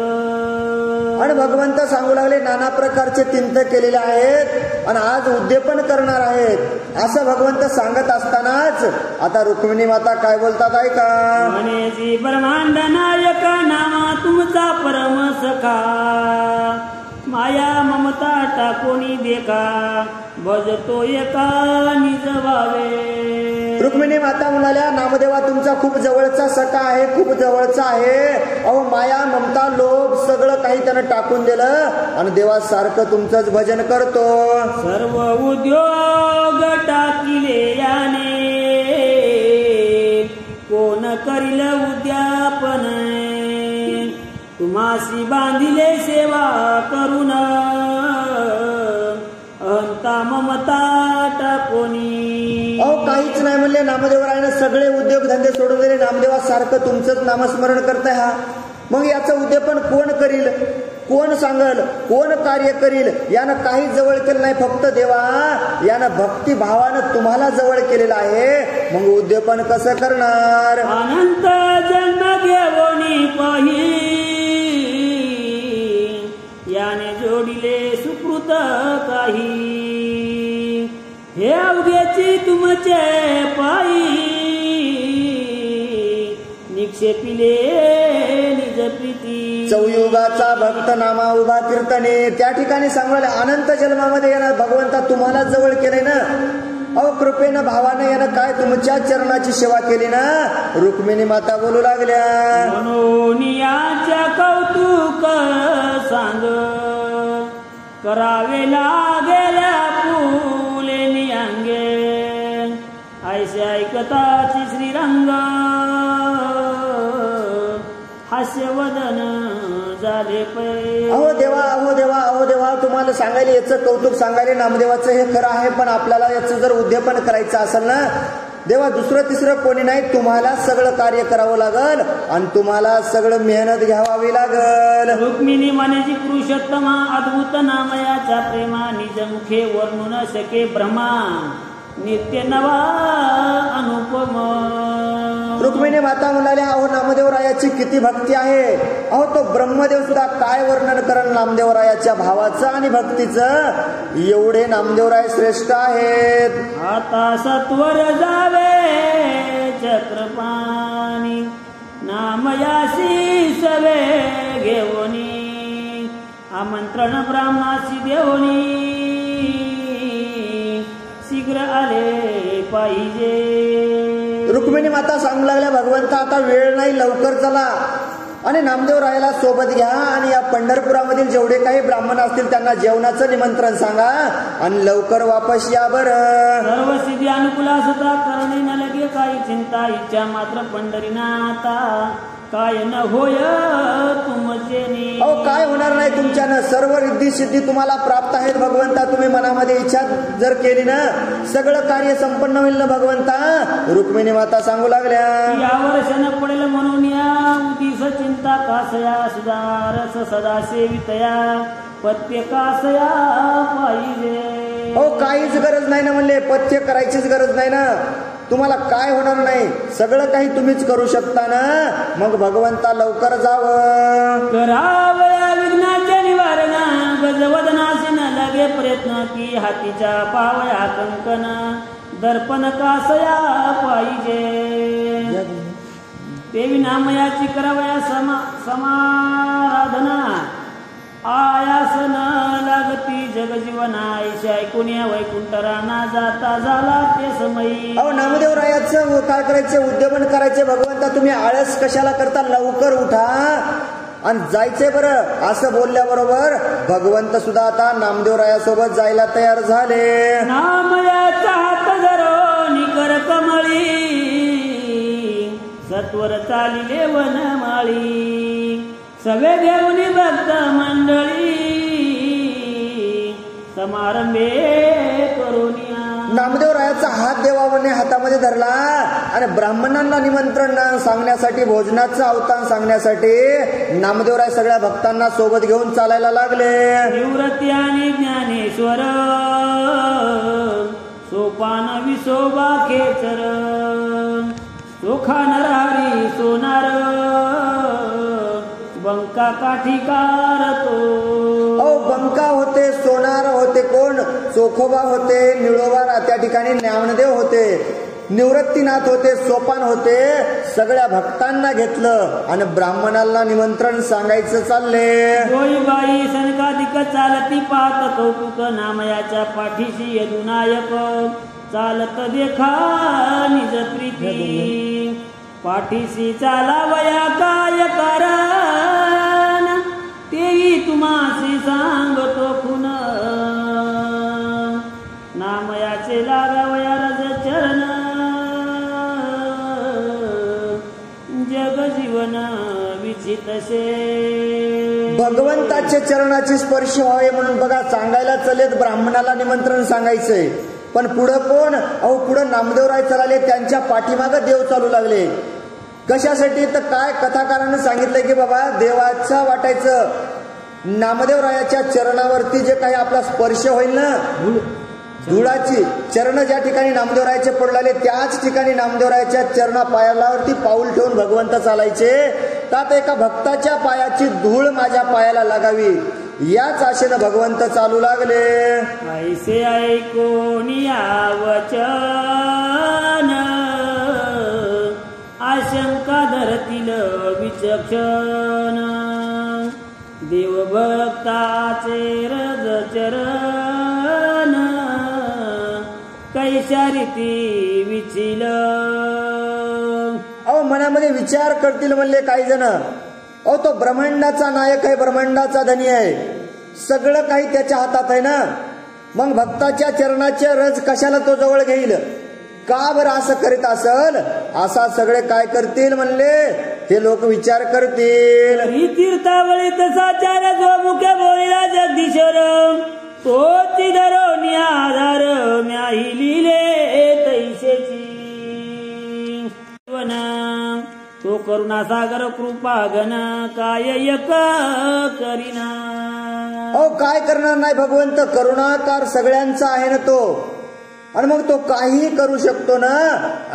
आणि भगवंत सांगू लागले, नाना प्रकारचे तीर्थ केलेले आहेत आणि आज उद्यापन करणार आहेत, असं भगवंत सांगत असतानाच आता रुक्मिणी माता काय बोलतात ऐका. म्हणे जी ब्रह्मांड नायका नामा तुमचा परम सखा, माया ममता टाकोनी देखा, भजतो एका निज भावे. रुक्मिणी माता म्हणाल्या, नामदेवा तुमचा खूप जवळचा सखा आहे, खूप जवळचा आहे. अहो माया ममता लोभ सगळं काही त्यानं टाकून दिलं आणि देवा सारखं तुमचंच भजन करतो. सर्व उद्योग टाकिले याने, कोण करील उद्यापन, तुम्हासी बांधिले सेवा करून, अहंता ममता टाकोनी. अहो काहीच नाही म्हणले नामदेवरायानं, सगळे उद्योगधंदे सोडून दिले. नामदेवा सारखं तुमचंच नामस्मरण करताय हा. मग याचं उद्यापन कोण करील? कोण सांगल? कोण कार्य करील? यानं काही जवळ केलं नाही, फक्त देवा यानं भक्तिभावानं तुम्हाला जवळ केलेलं आहे. मग उद्यापन कसं करणार? अनंत जन्म घेऊनी पाही, याने जोडिले सुकृत काही, हे अवघ्याची तुमचे पायी, निक्षेपिले निज प्रीती चौयुगाचा भक्त नामा उभा कीर्तने. त्या ठिकाणी सांगले अनंत जन्मामध्ये यानं भगवंता तुम्हाला जवळ केले ना. अहो कृपेनं भावानं यानं काय तुमच्या चरणाची सेवा केली ना. रुक्मिणी माता बोलू लागल्या म्हणून याच्या कौतुक सांग करावे लागेल्या फुले नियांगे ऐसे ऐकताची श्रीरंग हास्यवदन झाले पै. अहो देवा अहो देवा अहो देवा तुम्हाला सांगायला याचं कौतुक सांगायला नामदेवाचं हे खरं आहे. पण आपल्याला याचं जर उद्यापन करायचं असेल ना देवा दुसरं तिसरं कोणी नाही. तुम्हाला सगळं कार्य करावं लागल आणि तुम्हाला सगळं मेहनत घ्यावी लागल. रुक्मिणी म्हणायची पुरुषोत्तमा अद्भुत नामयाच्या प्रेमा निज मुखे वर्णू न शके ब्रह्मा नित्य नवा अनुपम. रुक्मिणी माता म्हणाल्या अहो नामदेवरायाची किती भक्ती आहे. अहो तो ब्रह्मदेव सुद्धा काय वर्णन करण नामदेवरायाच्या भावाचं आणि भक्तीचं. एवढे नामदेवराय श्रेष्ठ आहेत. आता सत्वर जावे चक्रपाणी नामयासी सवे घेऊनी आमंत्रण ब्राह्मणाची देवनी शीघ्र आले पाहिजे. रुक्मिणी माता सांगू लागल्या भगवंता आता वेळ नाही लवकर चला आणि नामदेवरायाला सोबत घ्या आणि या पंढरपुरामधील जेवढे काही ब्राह्मण असतील त्यांना जेवणाचं निमंत्रण सांगा आणि लवकर वापस या. बरं सर्व सिद्धी अनुकूला सुद्धा करणे न लगे काही चिंता इच्छा मात्र पंढरीनाथा काय न होय तुमचे. अहो काय होणार नाही तुमच्यानं. सर्व रिद्धी सिद्धी तुम्हाला प्राप्त आहेत भगवंता. तुम्ही मनामध्ये इच्छा जर केली ना सगळं कार्य संपन्न होईल ना भगवंता. रुक्मिणी माता सांगू लागल्या या वर्षानं पडेल म्हणून या उदिस चिंता कासया सुधारस सदा सेवितया पत्य कासया पाहिजे. अहो काहीच गरज नाही ना म्हणले. पथ्य करायचीच गरज नाही ना. तुम्हाला काय होणार नाही. सगळं काही तुम्हीच करू शकता ना. मग भगवंता लवकर जावं. करावया विघ्नाचे निवारण गजवदनाशी न लगे प्रयत्न की हातीच्या पावया कंकण दर्पण कासया पाहिजे. देवी नामयाची करावया समाराधना आयासन लागती जगजीवना ऐशी ऐकून या वैकुंठराना जाता झाला ते समयी. अहो नामदेवरायाचं काय करायचे उद्यापन करायचे भगवंता. तुम्ही आळस कशाला करता. लवकर उठा आणि जायचे. बरं असं बोलल्याबरोबर भगवंत सुद्धा आता नामदेवरायासोबत जायला तयार झाले. नामयाचा हात धरो निकर कमळी सत्वर चालिले वनमाळी सगळे घेऊन भक्त मंडळी समारंभे करुनिया. नामदेवरायाचा हात देवाने हातामध्ये धरला आणि ब्राह्मणांना निमंत्रण सांगण्यासाठी भोजनाचं अवतान सांगण्यासाठी नामदेवराय सगळ्या भक्तांना सोबत घेऊन चालायला लागले. निवृत्ती आणि ज्ञानेश्वर सोपान विसोबा खेचर सोखा नरहरी सोनार बंका काठीकार तो. अहो बंका होते सोनार होते कोण. चोखोबा होते निळोबा त्या ठिकाणी ज्ञानदेव होते निवृत्तीनाथ होते सोपान होते. सगळ्या भक्तांना घेतलं आणि ब्राह्मणांना निमंत्रण सांगायचं चालले. गोईबाई सनकाधिक चालती पात कौतुक नामयाच्या पाठीशी यदुनायक चालत देखा निज प्रीती पाठीशी चालावया काय कारण तेही तुम्हाशी सांगतो खुन नामयाचे लागावया रज चरण जग जीवन विचितसे. भगवंताच्या चरणाचे स्पर्श व्हावे म्हणून बघा सांगायला चलेत ब्राह्मणाला निमंत्रण सांगायचंय. पण पुढं कोण. अहो पुढं नामदेवराय चालले त्यांच्या पाठीमागं देव चालू लागले. कशासाठी तर काय कथाकारानं सांगितलंय की बाबा देवाच्या वाटायचं नामदेवरायाच्या चरणावरती जे काही आपला स्पर्श होईल ना धुळाची चरण ज्या ठिकाणी नामदेवरायाचे पडलेले त्याच ठिकाणी नामदेवरायाच्या चरणा पायालावरती पाऊल ठेवून भगवंत चालायचे. त्यात एका भक्ताच्या पायाची धूळ माझ्या पायाला लागावी याच आशेनं भगवंत चालू लागले. ऐसे ऐकून या वचन आशंका धरतील विचक्षण देवभक्ताचे रज चरण कैशा रीती विचिल. अहो मनामध्ये विचार करतील म्हणले काही जण. अहो तो ब्रह्मांडाचा नायक आहे, ब्रह्मांडाचा धनी आहे, सगळं काही त्याच्या हातात आहे ना. मग भक्ताच्या चरणाचे रज कशाला तो जवळ घेईल? का बरं असं करीत असल? असा सगळे काय करतील म्हणले, हे लोक विचार करतील. तीर्थावळी तसा चार जो मुख्य बोलिला जगदीश्वर तोची धरोनी आधार म्याही लिहिले तैसेची. तो करुणा सागर कृपा घन काय एक करीना. अहो काय करणार नाही भगवंत, करुणाकार सगळ्यांचा आहे ना तो, आणि मग तो काही करू शकतो ना,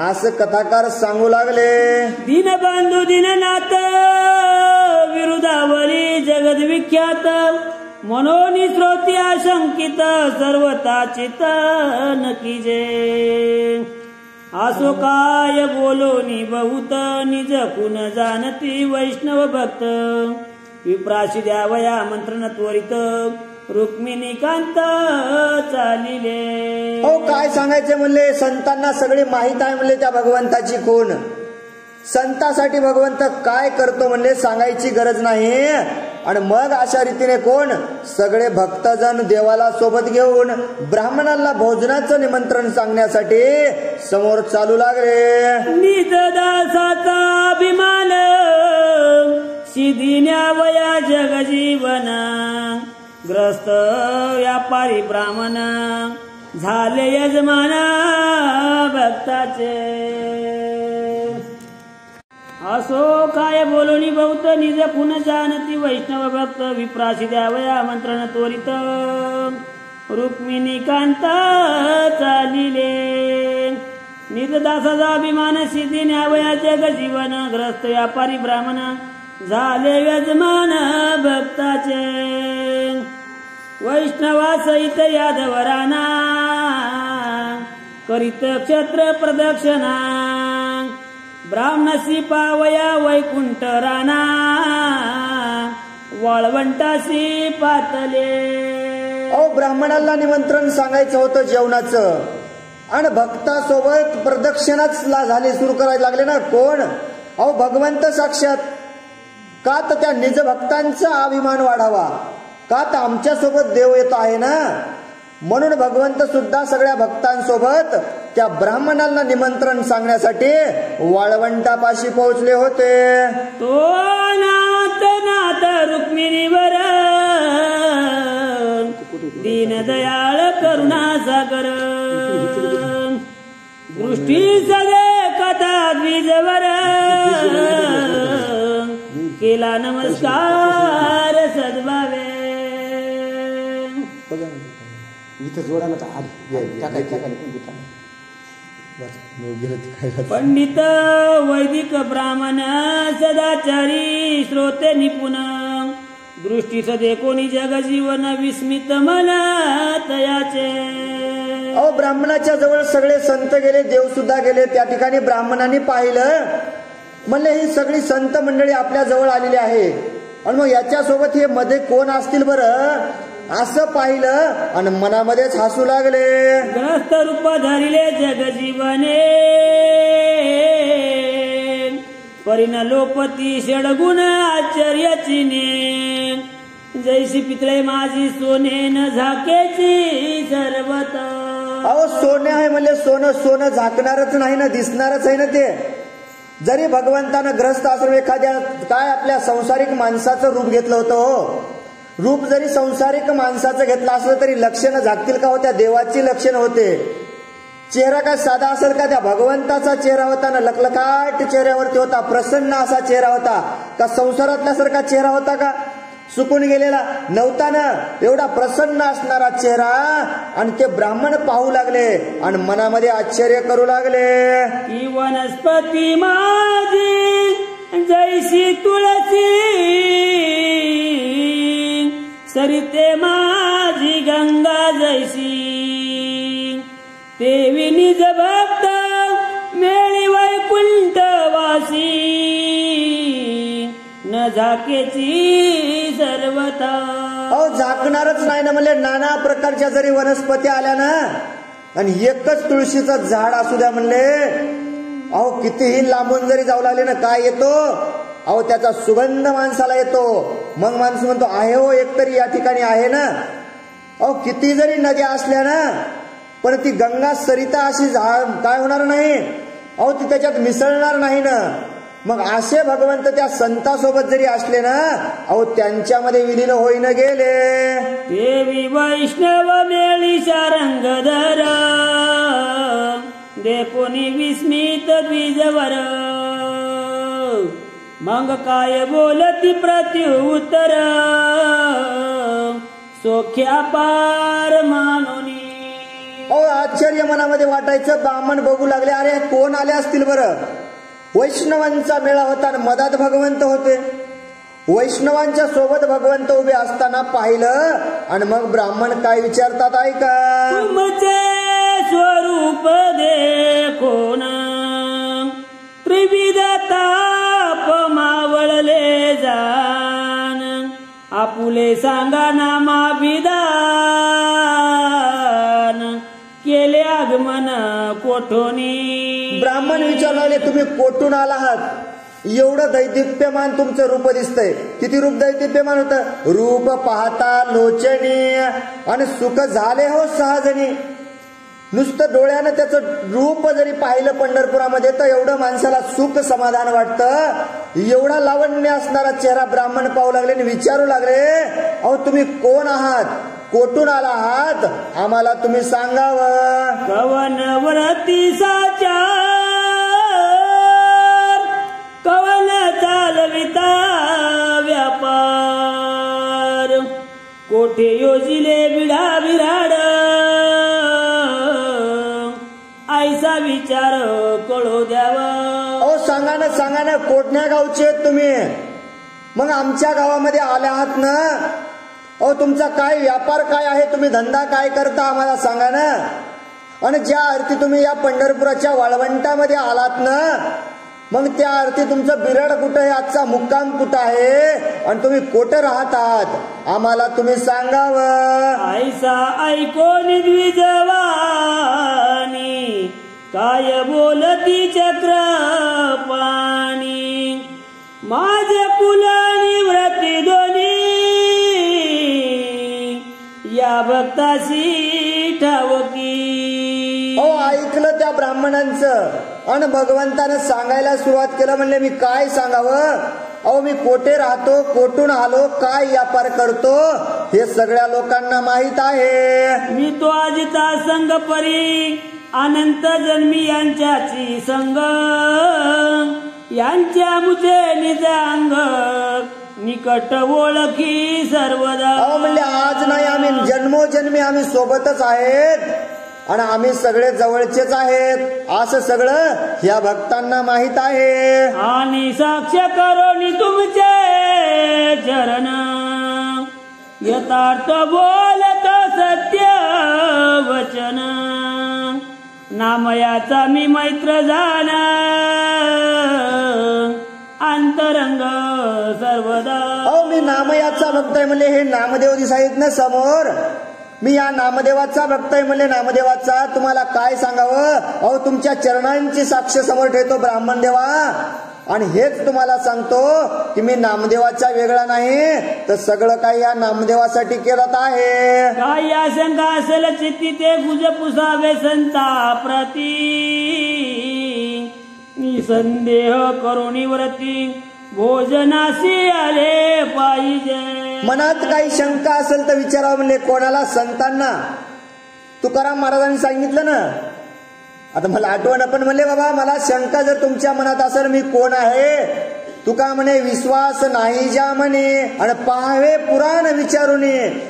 असं कथाकार सांगू लागले. दीनबंधू दीननाथ विरुदावली जगद विख्यात मनोनी श्रोती आशंकित सर्वता चित नकीजे. असो काय बोलोनी बहुत निज कुण जाणती वैष्णव भक्त विप्राशी द्यावया मंत्रण त्वरित रुक्मिणी कांत चालिले. हो काय सांगायचे म्हणले, संतांना सगळी माहित आहे म्हणले त्या भगवंताची कोण. संतासाठी भगवंत काय करतो म्हणले सांगायची गरज नाही. आणि मग अशा रीतीने कोण सगळे भक्तजन देवाला सोबत घेऊन ब्राह्मणांना भोजनाचं निमंत्रण सांगण्यासाठी समोर चालू लागले. निज दासाचा अभिमान शिदिन्यावया जगजीवना ग्रस्त व्यापारी ब्राह्मण झाले यजमान भक्ताचे. असो काय बोलोनी बहुत निज कुण जाणती वैष्णव भक्त विप्राशी द्यावया आमंत्रण त्वरित रुक्मिणी कांत चालिले. निज दासाचा अभिमान सिद्धी न्यावया जग जीवन ग्रस्त व्यापारी ब्राह्मण झाले यजमान भक्ताचे. वैष्णवा सहित यादवराना करीत क्षत्र प्रदक्षिणा ब्राह्मणसी पावया वैकुंठ राणा वाळवंटासी पातले. अहो ब्राह्मणाला निमंत्रण सांगायचं होतं जेवणाचं, आणि भक्तासोबत प्रदक्षिणाच झाले सुरू करायला लागले ना कोण. अहो भगवंत साक्षात. का तर त्या निज भक्तांचा अभिमान वाढावा, का तर आमच्या सोबत देव येत आहे ना, म्हणून भगवंत सुद्धा सगळ्या भक्तांसोबत त्या ब्राह्मणांना निमंत्रण सांगण्यासाठी वाळवंटापाशी पोहोचले होते. तो नाथ नाथ रुक्मिणीवर दीनदयाळ करुणा सागर दृष्टी सगळे कथा द्विजवर केला नमस्कार सद्भावे. पंडित वैदिक ब्राह्मण सदाचारी श्रोते निपुण दृष्टी सदे कोणी जग जीवन विस्मित मन तयाचे. अहो ब्राह्मणाच्या जवळ सगळे संत गेले, देव सुद्धा गेले. त्या ठिकाणी ब्राह्मणांनी पाहिलं म्हणले ही सगळी संत मंडळी आपल्या जवळ आलेली आहे, आणि मग याच्यासोबत हे मध्ये कोण असतील बरं असं पाहिलं आणि मनामध्येच हसू लागले. ग्रस्त रूप धरिले जग जीवने परिण लोपती षडगुण आश्चर्याची ने जैसी पितळे माझी सोने न झाकेची सर्वत. अहो सोने आहे म्हणजे सोनं सोनं झाकणारच नाही ना, दिसणारच आहे ना ते. जरी भगवंतानं ग्रस्त आश्रम एखाद्या काय आपल्या संसारिक माणसाचं रूप घेतलं होतं, हो रूप जरी संसारिक माणसाचं घेतलं असलं तरी लक्षणं झाकतील का? होत्या देवाची लक्षणं होते. चेहरा काय साधा असेल का? त्या भगवंताचा चेहरा होता ना, लखलखाट चेहऱ्यावरती होता, प्रसन्न असा चेहरा होता का? संसारातल्यासारखा चेहरा होता का? सुकून गेलेला नव्हता ना, एवढा प्रसन्न असणारा चेहरा. आणि ते ब्राह्मण पाहू लागले आणि मनामध्ये आश्चर्य करू लागले. ही वनस्पती माझी जैसी तुळसी सरिते माझी गंगा जैसी देवी निज भक्त मेळी वैकुंठ वासी झाकेची सर्वता. अहो झाकणारच नाही ना, म्हणले नाना प्रकारच्या जरी वनस्पती आल्या ना आणि एकच तुळशीचं झाड असू द्या म्हणले, अहो कितीही लांबून जरी जाऊ लागले ना, काय येतो, अहो त्याचा सुगंध माणसाला येतो. मग माणूस म्हणतो आहे हो एकतरी या ठिकाणी आहे ना. अहो किती जरी नद्या असल्या ना, पण ती गंगा सरिता अशी काय होणार नाही, अहो ती त्याच्यात मिसळणार नाही ना. मग असे भगवंत त्या संतासोबत जरी असले ना, अहो त्यांच्यामध्ये विलीन होईन गेले. देवी वैष्णव मेळी शारंगधर, देखोनी विस्मित द्विजवर. मग काय बोलती प्रत्युत्तर, सोख्या पार मानोनी. अहो आश्चर्य मनामध्ये वाटायचं. ब्राह्मण बघू लागले, अरे कोण आले असतील बरं. वैष्णवांचा मेळा होता आणि मधात भगवंत होते. वैष्णवांच्या सोबत भगवंत उभे असताना पाहिलं आणि मग ब्राह्मण काय विचारतात ऐका. तुमचे स्वरूप देखोन त्रिविध ताप मावळले जान, आपुले सांगा नामा विधान, केले आगमन कोठोनी. ब्राह्मण विचारले, तुम्ही कोठून आला आहात. एवढं दैदिप्यमान तुमचं रूप दिसतंय. किती रूप दैदिप्यमान होतं. रूप पाहता लोचनी आणि सुख झाले हो सहजनी. नुसतं डोळ्यानं त्याचं रूप जरी पाहिलं पंढरपुरामध्ये तर एवढं माणसाला सुख समाधान वाटतं. एवढा लावण्य असणारा चेहरा ब्राह्मण पाहू लागले आणि विचारू लागले, अहो तुम्ही कोण आहात, कोठून आला आहात, आम्हाला तुम्ही सांगावं. कवन व्रती साचार, कवन चालविता व्यापार, कोठे योजिले बिडा बिराड, ऐसा विचार कळो द्यावा. अहो सांगा ना कोठण्या गावचे आहेत तुम्ही. मग आमच्या गावामध्ये आले आहात ना. अहो तुमचा काय व्यापार काय आहे, तुम्ही धंदा काय करता आम्हाला सांगा ना. आणि ज्या अर्थी तुम्ही या पंढरपुराच्या वाळवंटामध्ये आलात ना, मग त्या अर्थी तुमचं बिरड कुठं आहे, आजचा मुक्काम कुठं आहे आणि तुम्ही कुठे राहत आहात आम्हाला तुम्ही सांगावं. ऐसा ऐकोनी द्विजवानी, काय बोलती चक्रपाणी, माझे कुलानी व्रती दोन्ही, या भक्ताशी ठावकी. अहो ऐकलं त्या ब्राह्मणांचं आणि भगवंतानं सांगायला सुरुवात केलं. म्हणले मी काय सांगावं. अहो मी कोठे राहतो, कोठून आलो, काय व्यापार करतो हे सगळ्या लोकांना माहित आहे. मी तो आजिता संग परी, अनंत जन्मी यांच्याची संग, यांच्या मुझे निज अंग, निकट ओळखी सर्वदा. अहो म्हणले आज नाही, आम्ही जन्मोजन्मी आम्ही सोबतच आहेत आणि आम्ही सगळे जवळचेच आहेत असं सगळं या भक्तांना माहित आहे. आणि साक्ष करोनी तुमचे चरण, यथार्थ बोलत सत्य वचन, नामयाचा मी मैत्र जाणा, अंतरंग सर्वदा. अहो मी नामयाचा भक्त आहे म्हणले. हे नामदेव दिसायत ना समोर, मी या नामदेवाचा भक्त आहे म्हणले. नामदेवाचा तुम्हाला काय सांगावं. अहो तुमच्या चरणांची साक्ष समोर ठेवतो ब्राह्मण देवा आणि हेच तुम्हाला सांगतो की मी नामदेवाचा वेगळा नाही, तर सगळं काही या नामदेवासाठी केलं आहे. काय आशंका असेल चित्ती ते गुज पुसावे संता प्रती, निसंदेह करुणी व्रती भोजनाशी आले पाहिजे. मनात काही शंका असेल तर विचारावं म्हणले. कोणाला. संतांना. तुकाराम महाराजांनी सांगितलं ना. आता मला आठवण पण म्हणले बाबा मला शंका जर तुमच्या मनात असेल मी कोण आहे. तुका म्हणे विश्वास नाही ज्या म्हणे आणि पाहावे पुराण विचारून.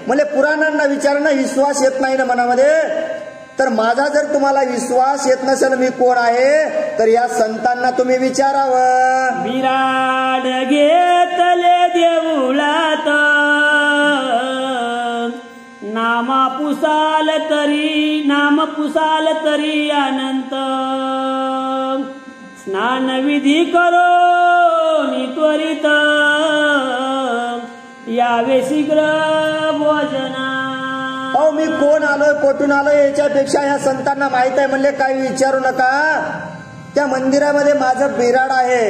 म्हणजे पुराणांना विचारणं विश्वास येत नाही ना मनामध्ये. तर माझा जर तुम्हाला विश्वास येत नसेल मी कोण आहे तर या संतांना तुम्ही विचारावं. विराड घेतले देऊळात, नाम पुसाल तरी अनंत, स्नान विधी करो त्वरित यावे शीघ्र भोजना. अहो मी कोण आलोय कोठून आलोय याच्यापेक्षा ह्या संतांना माहित आहे म्हणले काही विचारू नका. त्या मंदिरामध्ये माझं बिराड आहे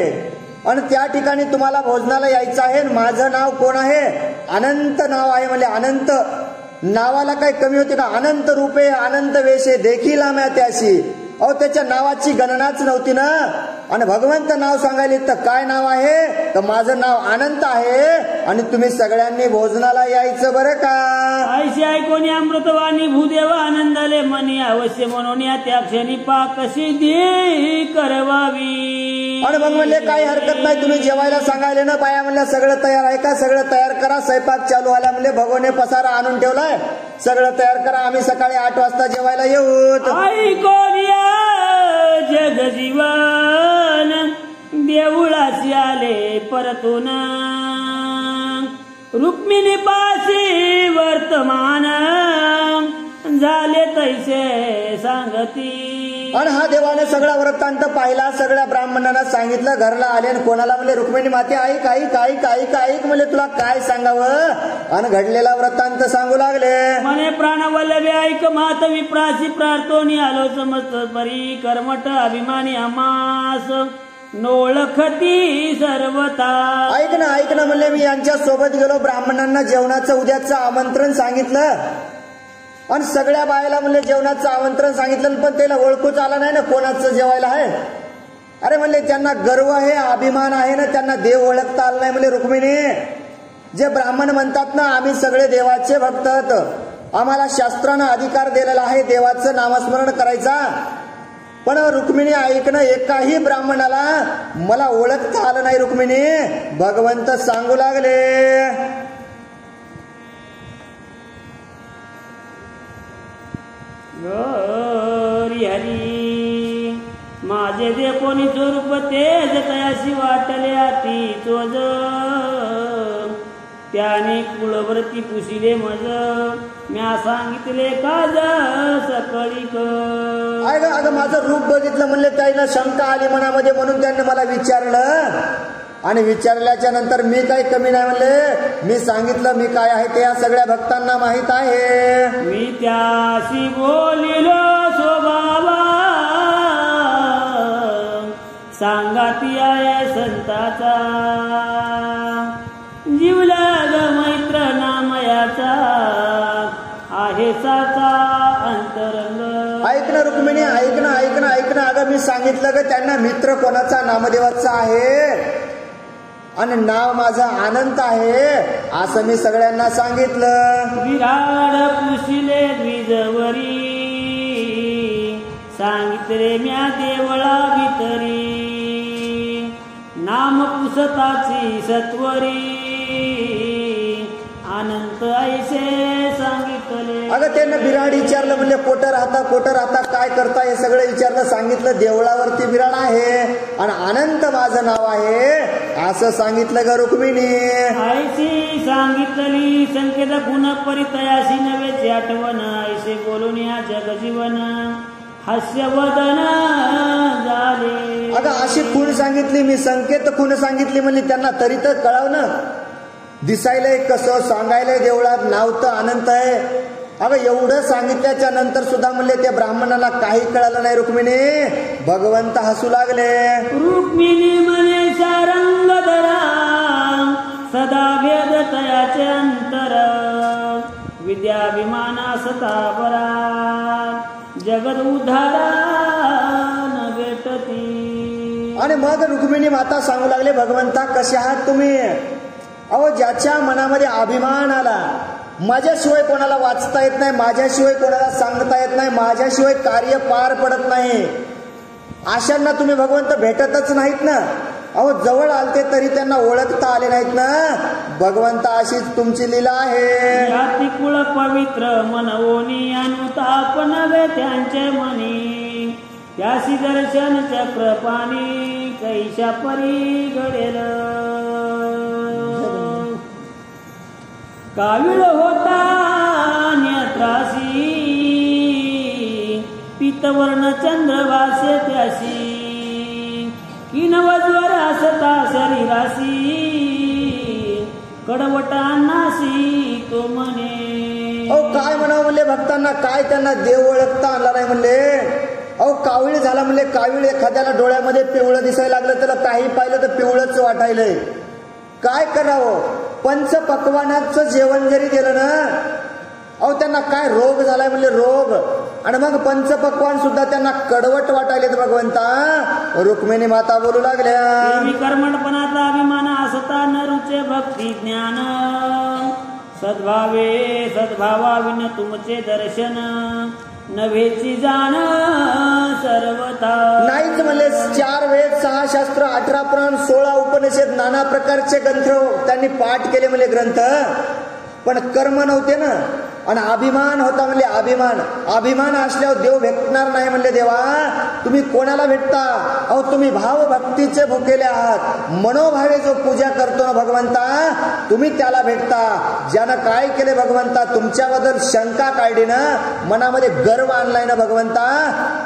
आणि त्या ठिकाणी तुम्हाला भोजनाला यायचं आहे. माझं नाव कोण आहे? अनंत नाव आहे म्हणले. अनंत नावाला काही कमी होते का? अनंत रूपे अनंत वेशे देखील आम्या त्याशी. अहो त्याच्या नावाची गणनाच नव्हती ना. आणि भगवंत नाव सांगायला तर काय नाव आहे? तर माझं नाव अनंत आहे आणि तुम्ही सगळ्यांनी भोजनाला यायचं बरं का. ऐशी ऐकोनी अमृतवाणी भूदेवा आनंदाले मनी अवश्य म्हणून या त्या क्षणी पाक सिद्धी करवावी. आणि मग म्हणले काही हरकत नाही, तुम्ही जेवायला सांगायले ना. बाया म्हणल्या सगळं तयार आहे का? सगळं तयार करा. स्वयंपाक चालू आला म्हणले. भगवाने पसारा आणून ठेवलाय, सगळं तयार करा. आम्ही सकाळी 8 वाजता जेवायला येऊ. ऐकोनिया जग जीवन देऊळाशी आले परतून रुक्मिणी पाशी वर्तमान झाले तैसे सांगती. आणि हा देवाने सगळा वृत्तांत पाहिला. सगळ्या ब्राह्मणांना सांगितलं. घरला आले आणि कोणाला म्हणले रुक्मिणी माते ऐक ऐक ऐक ऐक ऐक म्हणले तुला काय सांगावं. आणि घडलेला वृत्तांत सांगू लागले. म्हणे प्राणवल्लभे ऐक मात विप्रासी प्रार्थोनी आलो समस्त परी कर्मठ अभिमानी आमास नोळखती सर्वता. ऐक ना म्हणले मी यांच्या सोबत गेलो. ब्राह्मणांना जेवणाचं उद्याचं आमंत्रण सांगितलं आणि सगळ्या बायला म्हणले जेवणाचं आमंत्रण सांगितलं, पण त्याला ओळखूच आला नाही ना कोणाचं जेवायला आहे. अरे म्हणले त्यांना गर्व आहे अभिमान आहे ना, त्यांना देव ओळखता आला नाही. म्हणले रुक्मिणी जे ब्राह्मण म्हणतात ना आम्ही सगळे देवाचे भक्त आहोत, आम्हाला शास्त्रानं अधिकार दिलेला आहे देवाचं नामस्मरण करायचा. पण रुक्मिणी ऐकणं एकाही ब्राह्मणाला मला ओळखता आलं नाही. रुक्मिणी भगवंत सांगू लागले. हरी हरी माझे जे कोणी स्वरूप तेज तयाशी वाटले अति चोज त्याने कुळव्रती पुसिले मज म्या सांगितले काज सकळीक. अगं माझं रूप बघितलं म्हणले त्याला शंका आली मनामध्ये म्हणून त्यांनी मला विचारलं. आणि विचारल्याच्या नंतर मी काही कमी नाही म्हणले. मी सांगितलं मी काय आहे ते या सगळ्या भक्तांना माहित आहे. मी त्याशी बोलिलो स्वभावा सांगाती आहे संताचा जीवला ग मैत्र नामयाचा आहे साचा अंतरंग. ऐकणं रुक्मिणी ऐकणं अगं मी सांगितलं ग त्यांना मित्र कोणाचा नामदेवाचा आहे आणि नाव माझं अनंत आहे असं मी सगळ्यांना सांगितलं. विराड पुसिले द्विजवरी सांगितले म्या देवळा भितरी नाम पुसताची सत्वरी अनंत ऐसे सांगितले. अगं त्यांना बिराड विचारलं म्हणले कोठं राहता काय करता हे सगळं विचारलं. सांगितलं देवळावरती बिराड आहे आणि अनंत माझं नाव आहे असं सांगितलं ग रुक्मिणी. ऐशी सांगितली संकेत गुण परितयाशी नव्हेची आठवण ऐसे बोलून या जगजीवन हास्यवदन झाले. अगं अशी खूण सांगितली मी संकेत खूण सांगितली म्हणली त्यांना तरी तर कळवणं. दिसायलंय कसं सांगायलंय देवळात नाव तर अनंत आहे. अगं एवढं सांगितल्याच्या नंतर सुद्धा म्हणले त्या ब्राह्मणाला काही कळालं नाही. रुक्मिणी भगवंत हसू लागले. रुक्मिणी म्हणे सारंग धरा सदा भेद तयाचे अंतर विद्याभिमाना सता बरा जगद उद्धारा न भेटती. आणि मग रुक्मिणी माता सांगू लागले भगवंता कसे आहात तुम्ही. अहो ज्याच्या मनामध्ये अभिमान आला माझ्याशिवाय कोणाला वाचता येत नाही, माझ्याशिवाय कोणाला सांगता येत नाही, माझ्याशिवाय कार्य पार पडत नाही अशांना तुम्ही भगवंत भेटतच नाहीत ना. अहो जवळ आलते तरी त्यांना ओळखता आले नाहीत ना. भगवंत अशीच तुमची लीला आहे. जाती कुळ पवित्र मनवोनी अनुताप नव्हे त्यांचे मनी त्याशी दर्शन चक्रपाणी कैशा परी घडेल. काविळ होता नेत्रासी पीतवर्ण चंद्रवासे त्याशी की नवज्वर असता शरीरासी कडवटा नासी तो म्हणे. काय म्हणावं म्हणले भक्तांना, काय त्यांना देव ओळखता आला नाही म्हणले. कावीळ झाला म्हणले. कावीळ एखाद्याला डोळ्यामध्ये पिवळं दिसायला लागलं, त्याला काही पाहिलं तर पिवळंच वाटायलंय. काय करावं, पंचपक्वानाचं जेवण जरी दिलं ना, त्यांना काय रोग झालाय म्हणले, रोग. आणि मग पंचपक्वान सुद्धा त्यांना कडवट वाटायले. भगवंता रुक्मिणी माता बोलू लागल्या, कर्मणपणाचा अभिमान असता न रुचे भक्ती ज्ञान सद्भावे सद्भावाविन तुमचे दर्शन नव्हेची जाण सर्वथा. नाहीच म्हणले. 4 वेद 6 शास्त्र 18 पुराण 16 उपनिषद नाना प्रकारचे ग्रंथ त्यांनी पाठ केले म्हणले ग्रंथ, पण कर्म नव्हते ना. आणि अभिमान होता म्हणले. अभिमान असल्यावर देव भेटणार नाही म्हणले. देवा तुम्ही कोणाला भेटता? तुम्ही भाव भक्तीचे भुकेले आहात. मनोभावे जो पूजा करतो ना भगवंता, तुम्ही त्याला भेटता. ज्यानं काय केले भगवंता, तुमच्याबद्दल शंका काढली ना, मनामध्ये गर्व आणलाय ना भगवंता,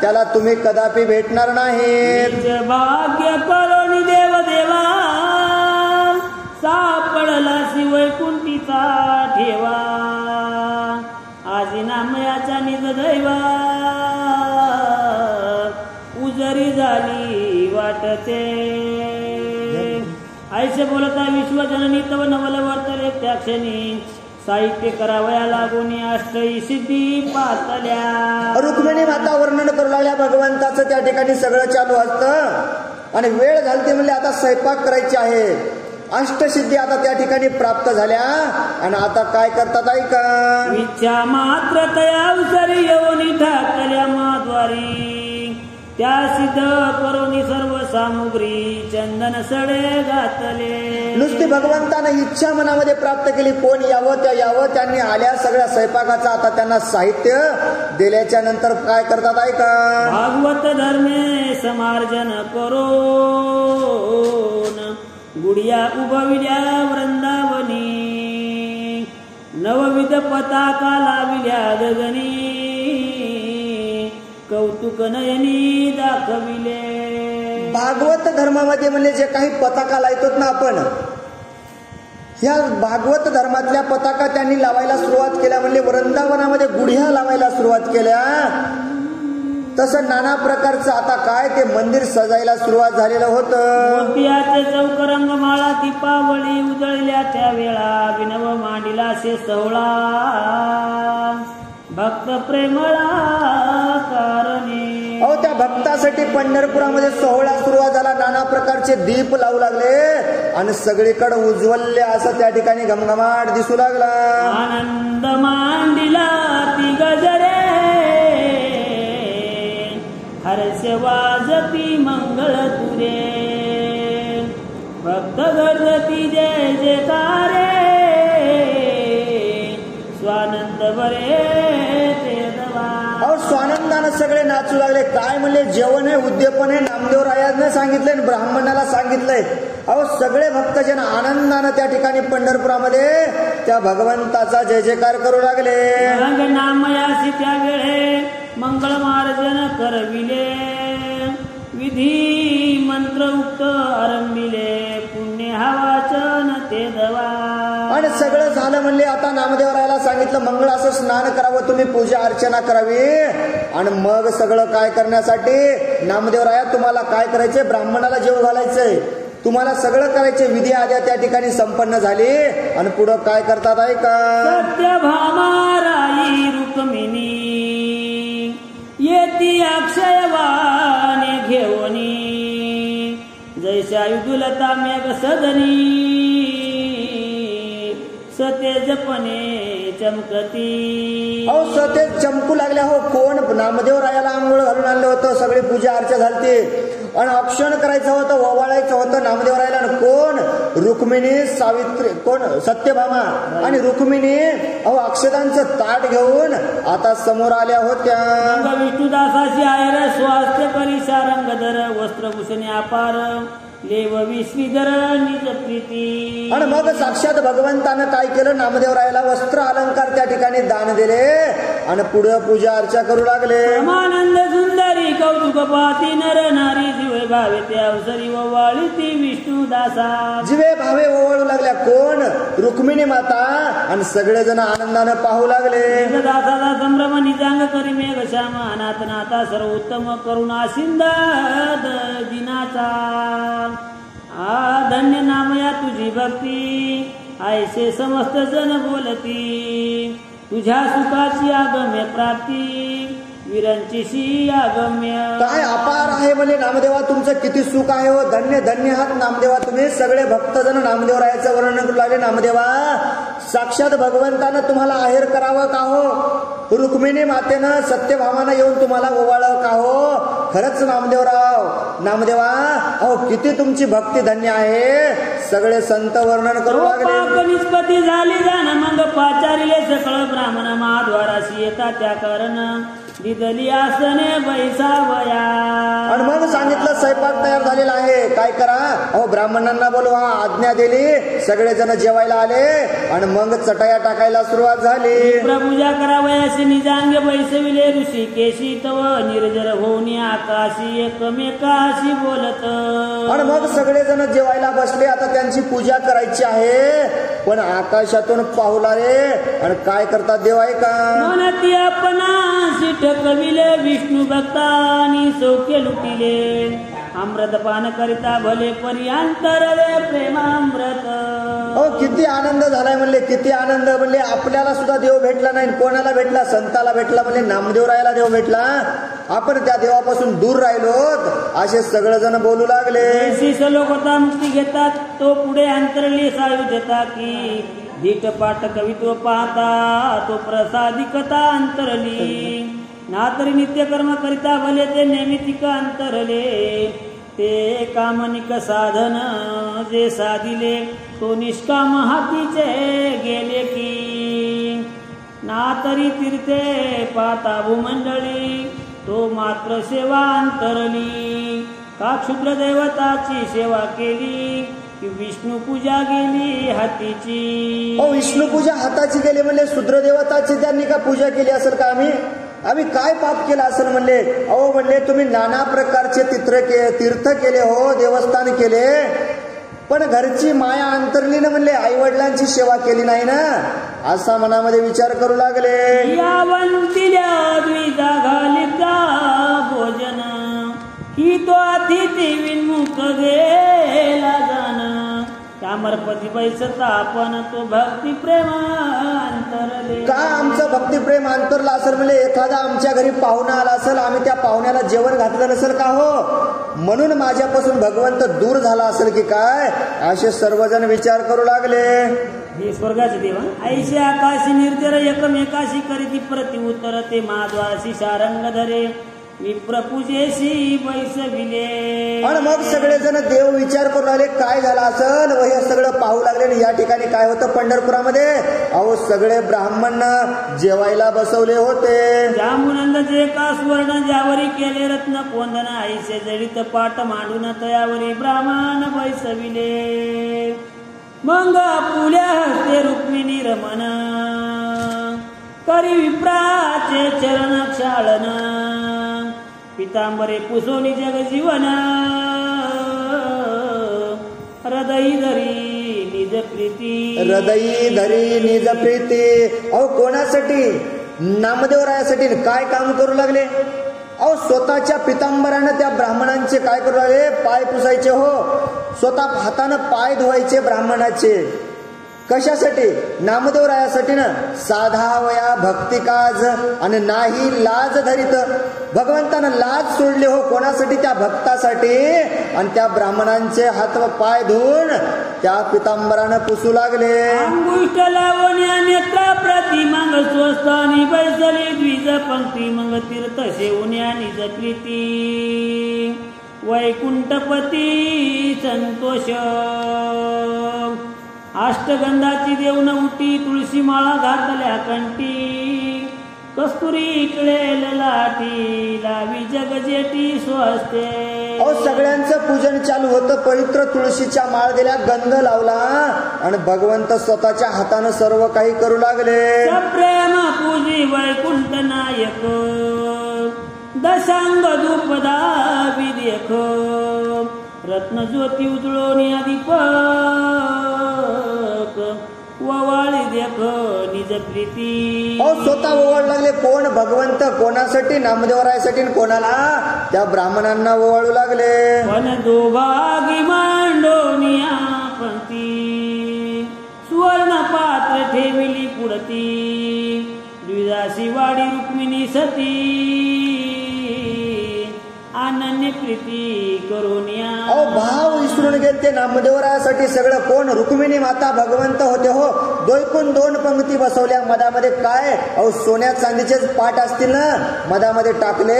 त्याला तुम्ही कदापि भेटणार नाहीत. भाग्य करून देव देवा सापडला वैकुंठीचा ठेवा आजी नामयाचा निज दैवा उजरी झाली वाटते. ऐसे बोलता विश्वजननी तव नवल वर्तले त्या क्षणी साहित्य करावया लागून अष्टई सिद्धी पातल्या. रुक्मिणी माता वर्णन करू लागल्या भगवंताचं. त्या ठिकाणी सगळं चालू असतं आणि वेळ झाली म्हणले आता स्वयंपाक करायची आहे. अष्टसिद्धी आता त्या ठिकाणी प्राप्त झाल्या आणि आता काय करतात ऐका. इच्छा मात्र तया उसरी येऊन ठाकल्या माद्वारी त्या सिद्ध करून सर्व सामुग्री चंदन सडे घातले. नुसती भगवंतानं इच्छा मनामध्ये प्राप्त केली. कोण यावं त्या यावं. त्यांनी आल्या सगळ्या स्वयंपाकाचा आता त्यांना साहित्य दिल्याच्या नंतर काय करतात ऐका. भागवत धर्मे समार्जन करून गुडिया उभविल्या वृंदावनी नवविध पताका लाविल्या गगनी कौतुक नयनी दाखविले. भागवत धर्मामध्ये म्हणजे जे काही पताका लावतो ना आपण, ह्या भागवत धर्मातल्या पताका त्यांनी लावायला सुरुवात केल्या. म्हणजे वृंदावनामध्ये गुढ्या लावायला सुरुवात केल्या. तसं नाना प्रकारचं आता काय ते मंदिर सजायला सुरुवात झालेलं होतं. मोतियाचे चौक रंगमाळा दीपावळी उजळल्या त्या वेळा विनव मांडिला से सोहळा भक्त प्रेमळा कारणे. त्या भक्तासाठी पंढरपुरामध्ये सोहळा सुरुवात झाला. नाना प्रकारचे दीप लावू लागले आणि सगळीकडे उज्ज्वल्य असं त्या ठिकाणी घमघमाट दिसू लागला. आनंद मांडिला ती गजरे हर्ष वाजती मंगळ तुरे भक्त गर्जती जय जयकारे स्वानंद बरे ते दवा. स्वानंदानं सगळे नाचू लागले. काय म्हणले, जेवण आहे, उद्यापन आहे. नामदेवरायाने सांगितलंय, ब्राह्मणाला सांगितलंय. सगळे भक्तजन आनंदानं त्या ठिकाणी पंढरपुरामध्ये त्या भगवंताचा जय जयकार करू लागले. नामयासी त्या वेळे मंगळ मार्जन करविले विधी मंत्र उक्त आरंभिले पुण्य हा वाचन ते दवा. आणि सगळं झालं म्हणले. आता नामदेवरायाला सांगितलं मंगळ असं स्नान करावं, तुम्ही पूजा अर्चना करावी. आणि मग सगळं काय करण्यासाठी नामदेवराया तुम्हाला काय करायचंय, ब्राह्मणाला जेव घालायचंय, तुम्हाला सगळं करायचे. विधी आद्या त्या ठिकाणी संपन्न झाली. आणि पुढं काय करतात ऐका. सत्यभामाराई रुक्मिणी येती अक्षयवाने घेऊनी जैसा युगुलता मेघ सदनी सतेजपणे चमकती. सतेज चमकू लागल्या. कोण नामदेवरायाला आंघोळ घालून आणलं होतं, सगळी पूजा अर्चा झालती आणि औक्षण करायचं होतं, ओवाळायचं होतं नामदेवरायाला. कोण, रुक्मिणी, सावित्री, कोण, सत्यभामा आणि रुक्मिणी अक्षदांचं ताट घेऊन आता समोर आल्या होत्या. विष्णुदासाची आयर स्वास्थ्य परिशा रंगधर वस्त्रभूषणे अपार लेव विश्वीधर निज प्रीती. आणि मग साक्षात भगवंतानं काय केलं, नामदेवरायाला वस्त्र अलंकार त्या ठिकाणी दान दिले आणि पुढे पूजा अर्चा करू लागले. परमानंद सुंदरी कौतुक पाती नर नारी जीवे भावे ते अवसरी ओवाळी ती विष्णू दासा जीवे भावे ओवाळू लागल्या कोण रुक्मिणी माता आणि सगळेजण आनंदानं पाहू लागले दासाचा संभ्रम निजांग करी मेघ श्याम अनाथ नाथा सर्व उत्तम करुणा सिंध दिनाचा धन्य नामया तुझी भक्ती ऐसे समस्त जन बोलती तुझ्या सुखाची आगम्य प्राप्ती विरंचीशी आगम्य काय अपार आहे म्हणजे नामदेवा तुमचं किती सुख आहे हो धन्य धन्य आहात नामदेवा तुम्ही सगळे भक्तजन नामदेवरायाचं वर्णन करू लागले नामदेवा साक्षात भगवंतानं तुम्हाला आहेर करावं का हो रुक्मिणी मातेनं सत्यभामानं येऊन तुम्हाला ओवाळं का हो खरंच नामदेवराव नामदेवा अहो किती तुमची भक्ती धन्य आहे सगळे संत वर्णन करू लागले निष्पत्ती झाली जाण मग पाचारिले सकळ ब्राह्मण महाद्वाराशी येता त्या कारण दिदली आसने बैसावया आणि मग सांगितलं स्वयंपाक तयार झालेला आहे काय करा अहो ब्राह्मणांना बोलवा आज्ञा दिली सगळेजण जेवायला आले आणि मग चटया टाकायला सुरुवात झाली प्रपूजा करावयाशी निजांगे बैसविले ऋषी केशी तव निर्जर होऊन आकाशी एकमेकाशी बोलत आणि मग सगळेजण जेवायला बसले आता त्यांची पूजा करायची आहे पण आकाशातून पाहू लागले आणि काय करतात देव आहे का म्हणती आपणाशी ठकविले विष्णू भक्तानी सौख्य लुटिले अमृतपान करिता भले पर्यांतरले प्रेमामृत किती आनंद झालाय म्हणले किती आनंद म्हणले आपल्याला सुद्धा देव भेटला नाही कोणाला भेटला संताला भेटला म्हणले नामदेवरायाला देव भेटला आपण त्या देवापासून दूर राहिलो असे सगळेजण बोलू लागले लोकता मुक्ती घेतात तो पुढे अंतरली सायुजता की धीट पाठ कवित्व पाहता तो प्रसादिकता अंतरली नातरी नित्य कर्म करिता भले ते नैमितिक अंतरले ते कामनिक साधन जे साधिले तो निष्काम हातीचे गेले की नातरी तीर्थे पाता भूमंडळी तो मात्र सेवा अंतरली का क्षुद्र देवताची सेवा केली की विष्णू पूजा गेली हातीची विष्णू पूजा हाताची गेली म्हणले शूद्र देवताची त्यांनी का पूजा केली असेल का आम्ही काय पाप केलं असेल म्हणले अहो म्हणले तुम्ही नाना प्रकारचे तीर्थ केले हो देवस्थान केले पण घरची माया अंतरली ना म्हणले आई वडिलांची सेवा केली नाही ना असा मनामध्ये विचार करू लागले भोजन ही तो अतिथी विन्मुख गेला जाण त्यामरपती पैसता आपण तो भक्ती प्रेम अंतरले का आमचं भक्ती प्रेम अंतरला असेल म्हणजे एखादा आमच्या घरी पाहुणा आला असेल आम्ही त्या पाहुण्याला जेवण घातलं नसेल का हो म्हणून माझ्यापासून भगवंत दूर झाला असेल की काय असे सर्वजण विचार करू लागले हे स्वर्गाचे देवा ऐशी आकाशी निर्जर एकमेकाशी करीती प्रति उत्तर ते महाद्वासी शारंग धरे विप्रपूजेशी बैसविले आणि मग सगळेजण देव विचार करू लागले काय झालं असेल व हे सगळं पाहू लागले या ठिकाणी काय होतं पंढरपुरामध्ये अहो सगळे ब्राह्मण जेवायला बसवले होते जांबुनंद जे का सुवर्ण ज्यावरी केले रत्न कोंदन ऐसे जडित पाठ मांडून तयावरी ब्राह्मण बैसविले मग पुल्या हस्ते रुक्मिणी रमण करी विप्राचे चरण क्षाळन पितांबरे पुसोनी जग जीवन हृदयी धरी निज प्रीती अहो कोणासाठी नामदेवरायासाठी काय काम करू लागले अहो स्वतःच्या पितांबरानं त्या ब्राह्मणांचे काय करू लागले पाय पुसायचे हो स्वतः हातानं पाय धुवायचे ब्राह्मणाचे कशासाठी नामदेवरायासाठी ना साधावया भक्ती काज आणि नाही लाज धरित भगवंतानं लाज सोडले हो कोणासाठी त्या भक्तासाठी आणि त्या ब्राह्मणांचे हात व पाय धुवून त्या पितांबरानं पुसू लागले अंगुष्ठ लावण्या नेत्रा प्रति मग स्वस्तानी बैसली द्विज पंक्ती मग तीर्थ सेवण्या निज प्रीती वैकुंठपती संतोष अष्टगंधाची देऊन उटी तुळशी माळा घातल्या कंठी कस्तुरी इकळेल लाटी लावी जगजेटी स्वस्ते अहो सगळ्यांचं पूजन चालू होतं पवित्र तुळशीच्या माळ दिल्या गंध लावला आणि भगवंत स्वतःच्या हातानं सर्व काही करू लागले प्रेम पूजी वैकुंठ नायक दशांग धूपदा विदेख रत्न ज्योती उजळोनी दीपक ववाळी देख निज प्रीती. स्वतः ओवाळू लागले. कोण? भगवंत. कोणासाठी? नामदेवरायासाठी. कोणाला? त्या ब्राह्मणांना ओवाळू लागले. पण दोभागी मांडोनिया पंक्ती सुवर्ण पात्र ठेविली पुढती द्विजाशी वाडी रुक्मिणी सती अनन्य प्रीती करोनिया. भाव विसरून गेले ते नामदेवरायासाठी सगळं. कोण? रुक्मिणी माता भगवंत होते हो. दोन दोन पंक्ती बसवल्या मधामध्ये. काय? सोन्या चांदीचेच पाठ असतील ना, मधामध्ये टाकले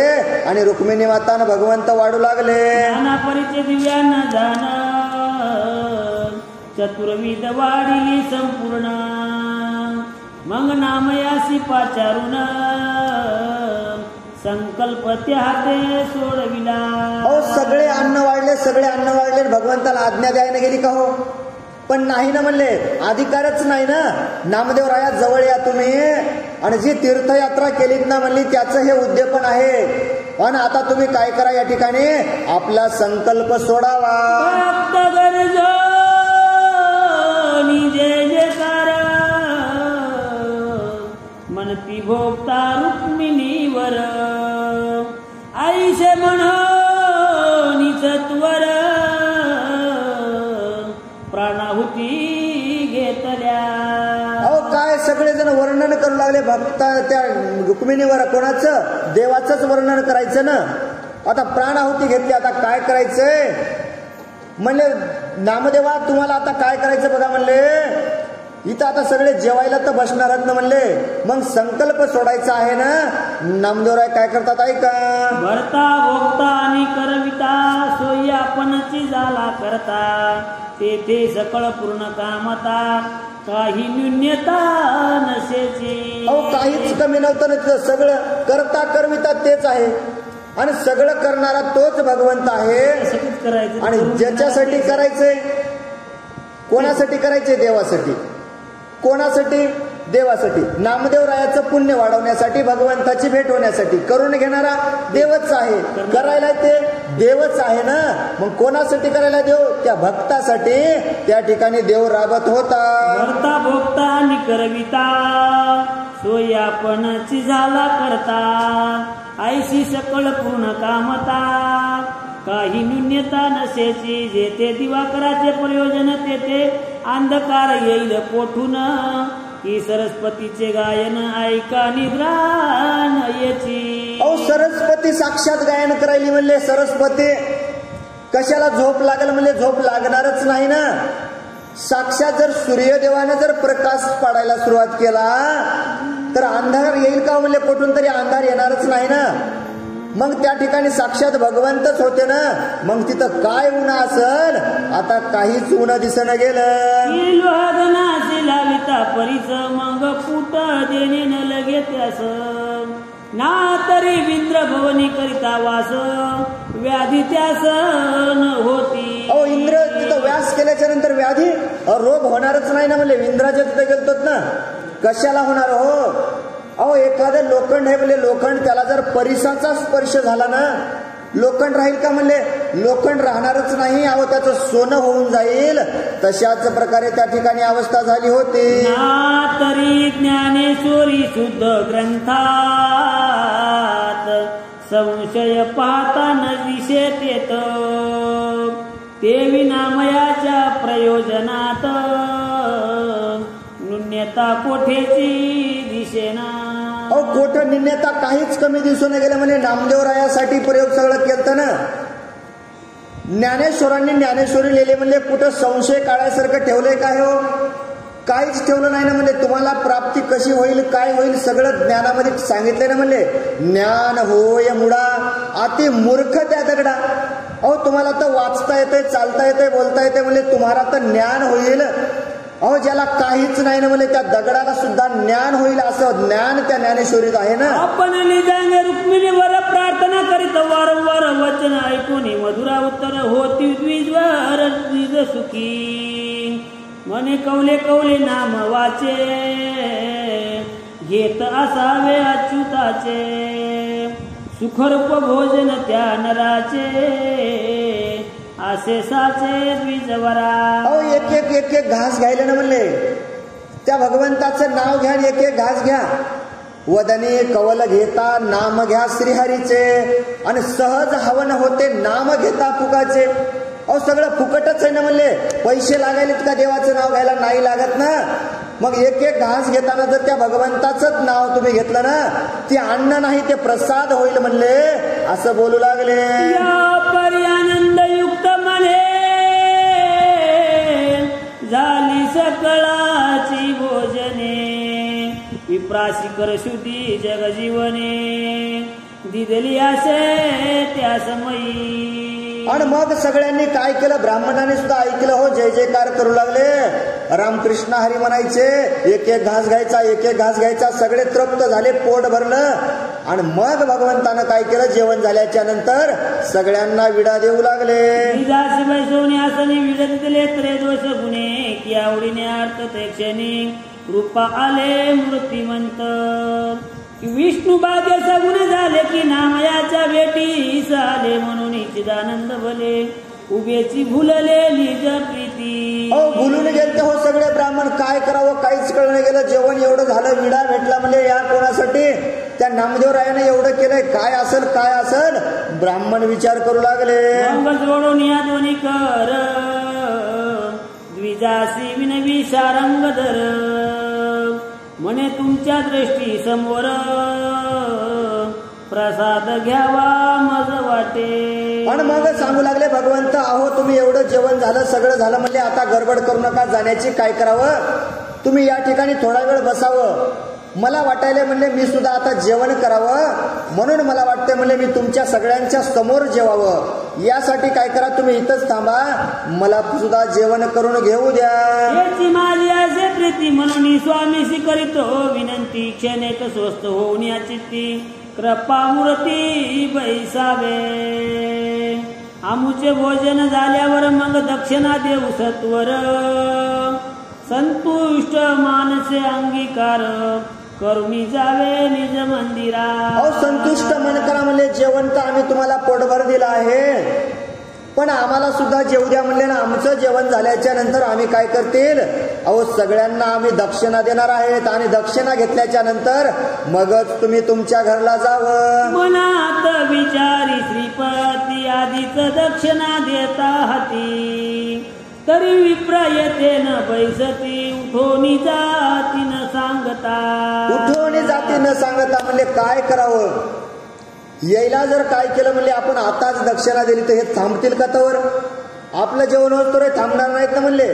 आणि रुक्मिणी मातानं भगवंत वाढू लागले. नानापरीचे दिव्यांना जाण चतुर्विध वाढिली संपूर्ण मग नामयासी पाचारुण संकल्प त्याते सोडविला. सगळे अन्न वाढले. सगळे अन्न वाढले. भगवंताला आज्ञा द्यायला गेली का हो? पण नाही ना म्हणले. अधिकारच नाही ना. नामदेवराया जवळ या तुम्ही आणि जी तीर्थयात्रा केलीत ना म्हणली त्याचं हे उद्यापन आहे. पण आता तुम्ही काय करा या ठिकाणी? आपला संकल्प सोडावा. जय जयकार मनती भोगता रुक्मिणीवर आईसे म्हणून सत्वर प्राणाहुती घेतल्या. काय सगळेजण वर्णन करू लागले भक्ता त्या रुक्मिणीवर. कोणाचं? देवाचंच वर्णन करायचं ना. आता प्राणाहुती घेतली. आता काय करायचंय म्हणले नामदेवा तुम्हाला आता काय करायचं बघा म्हणले. इथं आता सगळे जेवायला तर बसणारच ना म्हणले. मग संकल्प सोडायचा आहे ना. नामदेवराय काय करतात ऐका. भरता भोगता आणि करविता सोयी आपणची झाला करता तेथे सकळ पूर्ण कामता काही न्यून्यता नसेची. काहीच कमी नव्हतं ना तिथं. सगळं करता करविता तेच आहे आणि सगळं करणारा तोच भगवंत आहे. आणि ज्याच्यासाठी करायचंय, कोणासाठी करायचंय? देवासाठी. कोणासाठी? देवासाठी. नामदेवरायाचं पुण्य वाढवण्यासाठी, भगवंताची भेट होण्यासाठी. करून घेणारा देवच आहे. करायला ते देवच आहे ना. मग कोणासाठी करायला देव? त्या भक्तासाठी त्या ठिकाणी देव राबत होता. भरता भोगता आणि करविता सोयी आपणची झाला करता ऐशी सकळ पूर्ण कामता काही न्यून्यता नसेची. जेथे दिवाकराचे प्रयोजन तेथे अंधकार येईल कोठून की सरस्वतीचे गायन ऐका निद्रान याची. सरस्वती साक्षात गायन करायली म्हणले. सरस्वती कशाला झोप लागल म्हणले. झोप लागणारच नाही ना. साक्षात जर सूर्यदेवाने जर प्रकाश पाडायला सुरुवात केला तर अंधार येईल का म्हणले. कुठून तरी अंधार येणारच नाही ना. मग त्या ठिकाणी साक्षात भगवंतच होते ना. मग तिथं काय ऊन असल. आता काहीच ऊन दिसणं गेलं. लाविता परीच मग फुट देणे न लगे त्यास ना तरी विंद्र भवनी करिता वास व्याधी त्यास न होती. इंद्र तिथं व्यास केल्याच्या नंतर व्याधी रोग होणारच नाही ना म्हणले. इंद्राच्या तिथे गेलतोत ना. कशाला होणार हो? एखादं लोखंड आहे म्हणजे लोखंड त्याला जर परिसाचा स्पर्श झाला ना लोखंड राहील का म्हणले. लोखंड राहणारच नाही. त्याचं सोनं होऊन जाईल. तशाच प्रकारे त्या ठिकाणी अवस्था झाली होती. तरी ज्ञानेश्वरी शुद्ध ग्रंथात संशय पाहता न दिशेत येत ते विनामयाच्या प्रयोजनात न्यून्यता कोठेची दिसेना. कोठ निन्यता काहीच कमी दिसून गेलं म्हणजे. नामदेवरायासाठी प्रयोग सगळं केलं ना. ज्ञानेश्वरांनी ज्ञानेश्वरी लिहिले म्हणजे कुठं संशय काढायसारखं ठेवलंय काय हो? काहीच ठेवलं नाही ना. म्हणजे तुम्हाला प्राप्ती कशी होईल, काय होईल सगळं ज्ञानामध्ये सांगितलंय ना. म्हणले ज्ञान होय मुडा अति मूर्ख त्या दगडा. तुम्हाला तर वाचता येतंय, चालता येतंय, बोलता येतंय म्हणजे तुम्हाला तर ज्ञान होईल. ज्याला काहीच नाही ना म्हणजे त्या दगडाला सुद्धा ज्ञान होईल असं ज्ञान त्या ज्ञानेश्वरीत आहे ना. आपण निजांगे रुक्मिणीवर प्रार्थना करीत वारंवार वचन ऐकून मधुरा उत्तर होती द्विजवर द्विज सुखी म्हणे कवले कवले नाम वाचे घेत असावे अच्युताचे सुखरूप भोजन त्या नराचे असे साचे द्विजवरा. अहो एक एक एक एक घास घ्यायला ना म्हणले, त्या भगवंताचं नाव घ्या, एक एक घास घ्या. वदनी कवल घेता नाम घ्या श्रीहरीचे, आणि सहज हवन होते नाम घेता फुकाचे. अहो सगळं फुकटच आहे ना म्हणले, पैसे लागायलेत का देवाचं नाव घ्यायला? नाही लागत ना. मग एक एक घास घेताना जर त्या भगवंताचंच नाव तुम्ही घेतलं ना, ते अन्न नाही ते प्रसाद होईल म्हणले, असं बोलू लागले. आनंद युक्त मने झाली सकळाची भोजने, विप्रासी कर शुद्धी जगजीवने दिदली असे त्या समयी. आणि मग सगळ्यांनी काय केलं? ब्राह्मणाने सुद्धा ऐकलं हो, जय जयकार करू लागले, रामकृष्ण हरी म्हणायचे. एक एक घास घ्यायचा, एक एक घास घ्यायचा. सगळे तृप्त झाले, पोट भरलं. आणि मग भगवंतानं काय केलं? जेवण झाल्याच्या नंतर सगळ्यांना विडा देऊ लागले. विडा दिले त्रयोदश गुणे, की आवडीने अर्थ ते क्षणी रूपा आले मूर्तिमंत. विष्णू बागेचा गुण झाले, की नामयाच्या भेटीस आले, म्हणून चिदानंद भले उभेची भुललेली प्रीती. हो भुलून गेलते हो सगळे ब्राह्मण. काय करावं काहीच कळलं गेलं. जेवण एवढं झालं, विडा भेटला म्हणजे या कोणासाठी? त्या नामदेवरायाने एवढं केलंय, काय असेल काय असेल? ब्राह्मण विचार करू लागले. जोडून या दोन्ही कर द्विजासी विनवी सारंगधर, म्हणे तुमच्या दृष्टी समोर प्रसाद घ्यावा मज वाटे. आणि मग सांगू लागले भगवंत, अहो तुम्ही एवढं जेवण झालं, सगळं झालं म्हणजे आता गडबड करू नका जाण्याची. काय करावं? तुम्ही या ठिकाणी थोडा वेळ बसावं. मला वाटायला म्हणले मी सुद्धा आता जेवण करावं, म्हणून मला वाटते म्हणले मी तुमच्या सगळ्यांच्या समोर जेवावं. यासाठी काय करा, तुम्ही इथंच थांबा, मला सुद्धा जेवण करून घेऊ द्या. याची माझी असे प्रीती, म्हणून स्वामीशी करीतो विनंती, क्षणेत स्वस्थ होऊन या चित्ती कृपा मूर्ती बैसावे. आमुचे भोजन झाल्यावर मग दक्षिणा देऊ सत्वर, संतुष्ट मानसे अंगीकार करुणी जावे निज मंदिरा. अहो संतुष्ट मन करा म्हणले, जेवण तर आम्ही तुम्हाला पोटभर दिलं आहे, पण आम्हाला सुद्धा जेवू द्या म्हणले ना. आमचं जेवण झाल्याच्या नंतर आम्ही काय करतील? अहो सगळ्यांना आम्ही दक्षिणा देणार आहेत, आणि दक्षिणा घेतल्याच्या नंतर मगच तुम्ही तुमच्या घरला जावं. मनात विचारी श्रीपती आधीच दक्षिणा देता हाती, तरी विप्र येते न बैसती उठोनी जाती न सांगता. उठोनी जाती न सांगता म्हणले काय करावं? यायला जर काय केलं म्हणले आपण आताच दक्षिणा दिली तर हे थांबतील का? तवर आपलं जेवण होतो रे, थांबणार नाहीत ना म्हणले.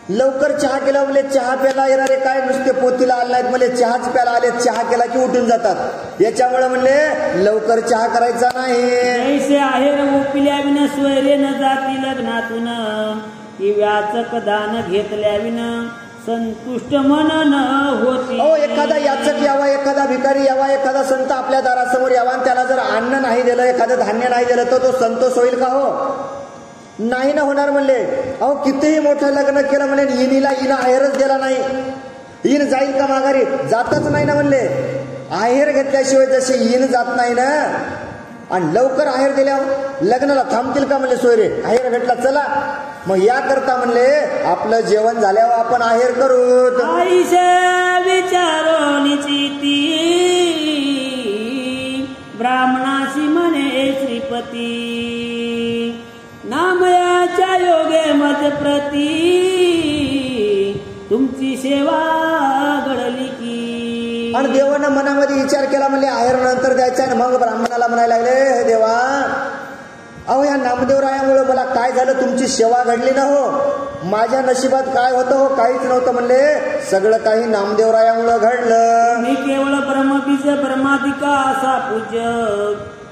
लवकर चहा केला म्हणले, चहा प्यायला येणारे काय नुसते पोतीला आले नाहीत म्हणले, चहाच प्यायला आले, चहा केला की उठून जातात. याच्यामुळे म्हणले लवकर चहा करायचा नाही. ऐसे आहेर ओपिल्या विन स्वैरे न जाती लग्नातून, की व्याचक दान घेतल्या विन संतुष्ट मन न होती. हो एखादा याचक यावा, एखादा भिकारी यावा, एखादा संत आपल्या दारासमोर यावा, आणि त्याला जर अन्न नाही दिलं, एखादं धान्य नाही दिलं, तर तो संतोष होईल का? हो नाही ना होणार म्हणले. अहो कितीही मोठं लग्न केलं म्हणले, इनीला इना आहेरच दिला नाही, इन जाईल का माघारी? जातच नाही ना म्हणले. आहेर घेतल्याशिवाय जसे इन जात नाही ना, आणि लवकर आहेर दिल्यावर लग्नाला थांबतील का म्हणले? सोयरे आहेर भेटला चला. मग या करता म्हणले आपलं जेवण झाल्यावर आपण आहेर करू. आईशा विचारोनीची ती ब्राह्मणाशी म्हणे श्रीपती, नामयाच्या योगे मत प्रती तुमची सेवा घडली की. आणि देवानं मनामध्ये विचार केला म्हणले आहेर नंतर द्यायचा. आणि मग ब्राह्मणाला म्हणायला लागले, हे देवा, अहो या नामदेवरायामुळे मला काय झालं? तुमची सेवा घडली ना हो. माझ्या नशिबात काय होतं हो? काहीच नव्हतं म्हणले, सगळं काही नामदेवरायामुळे घडलं. मी केवळ ब्रह्मबीज ब्रह्माधिका असा पूज्य,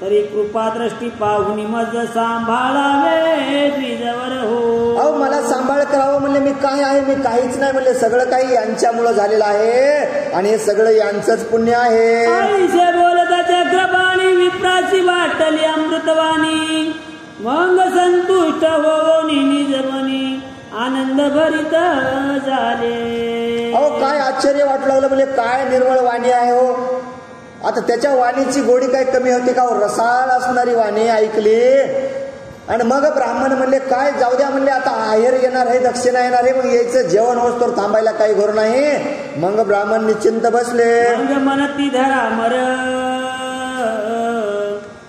तरी कृपा दृष्टी पाहुन मज सांभाळावे द्विजवर हो. अहो मला सांभाळ करावं म्हणले, मी काय आहे? मी काहीच नाही म्हणले, सगळं काही यांच्यामुळे झालेलं आहे, आणि हे सगळं यांचंच पुण्य आहे. आईशे बोलता चक्रपाणी विप्राची वाटली अमृतवाणी, मग संतुष्ट होऊनी निजमनी आनंद भरित झाले. अहो काय आश्चर्य वाटू लागलं म्हणजे, काय निर्मळ वाणी आहे हो. आता त्याच्या वाणीची गोडी काही कमी होती का? रसाळ असणारी वाणी ऐकली आणि मग ब्राह्मण म्हणले काय जाऊ द्या म्हणले, आता आहेर येणार आहे, दक्षिणा येणार आहे, मग यायचं जेवण होत तर थांबायला काही घोर नाही. मग ब्राह्मण निश्चिंत बसले. म्हणती धरा मर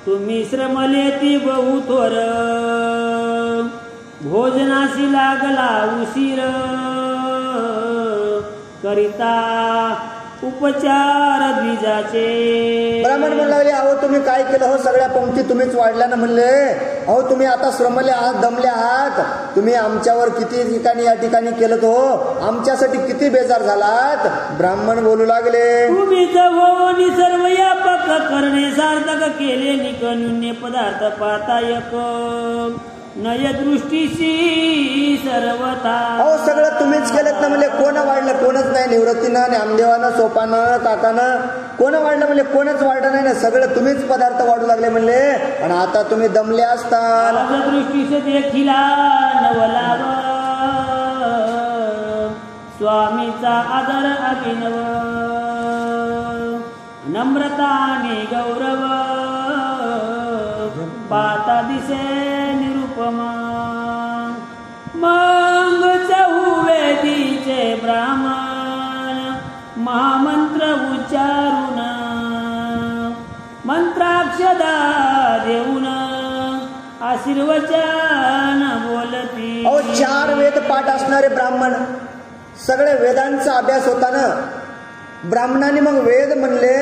तुम्ही श्रमले ती बहु थोर, भोजनाशी लागला उशीर, करिता उपचार द्विजाचे. ब्राह्मण म्हणू लागले अहो तुम्ही काय केलं हो, सगळ्या पंक्ती तुम्हीच वाढल्या ना म्हणले. अहो तुम्ही आता श्रमले आहात, दमले आहात, तुम्ही आमच्यावर किती ठिकाणी या ठिकाणी केलं तो, आमच्यासाठी किती बेजार झालात. ब्राह्मण बोलू लागले तुम्हीच होनी सर्व यापक करणे सार्थक केले निकनुन्य पदार्थ पातायक नय दृष्टीशी सर्वता. अहो सगळं तुम्हीच केलं ना म्हणले. कोण वाढलं? कोणच नाही. निवृत्तीनं, नामदेवानं, सोपानं, काकानं कोण वाढलं म्हणले? कोणच वाढलं नाही ना. सगळं तुम्हीच पदार्थ वाढू लागले म्हणले. आणि आता तुम्ही दमले असताल. दृष्टीस देखिला नवलाव स्वामीचा आदर अभिनव, नम्रताने गौरव पाता दिसे निरुपमा. मग चहुवेदीचे ब्राह्मण महामंत्र उच्चारून मंत्राक्षदा देऊन आशीर्वचन बोलती. अहो 4 वेद पाठ असणारे ब्राह्मण, सगळे वेदांचा अभ्यास होताना ब्राह्मणाने मग वेद म्हणले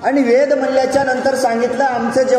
आणि वेद म्हणल्याच्या नंतर सांगितलं आमचं जेवण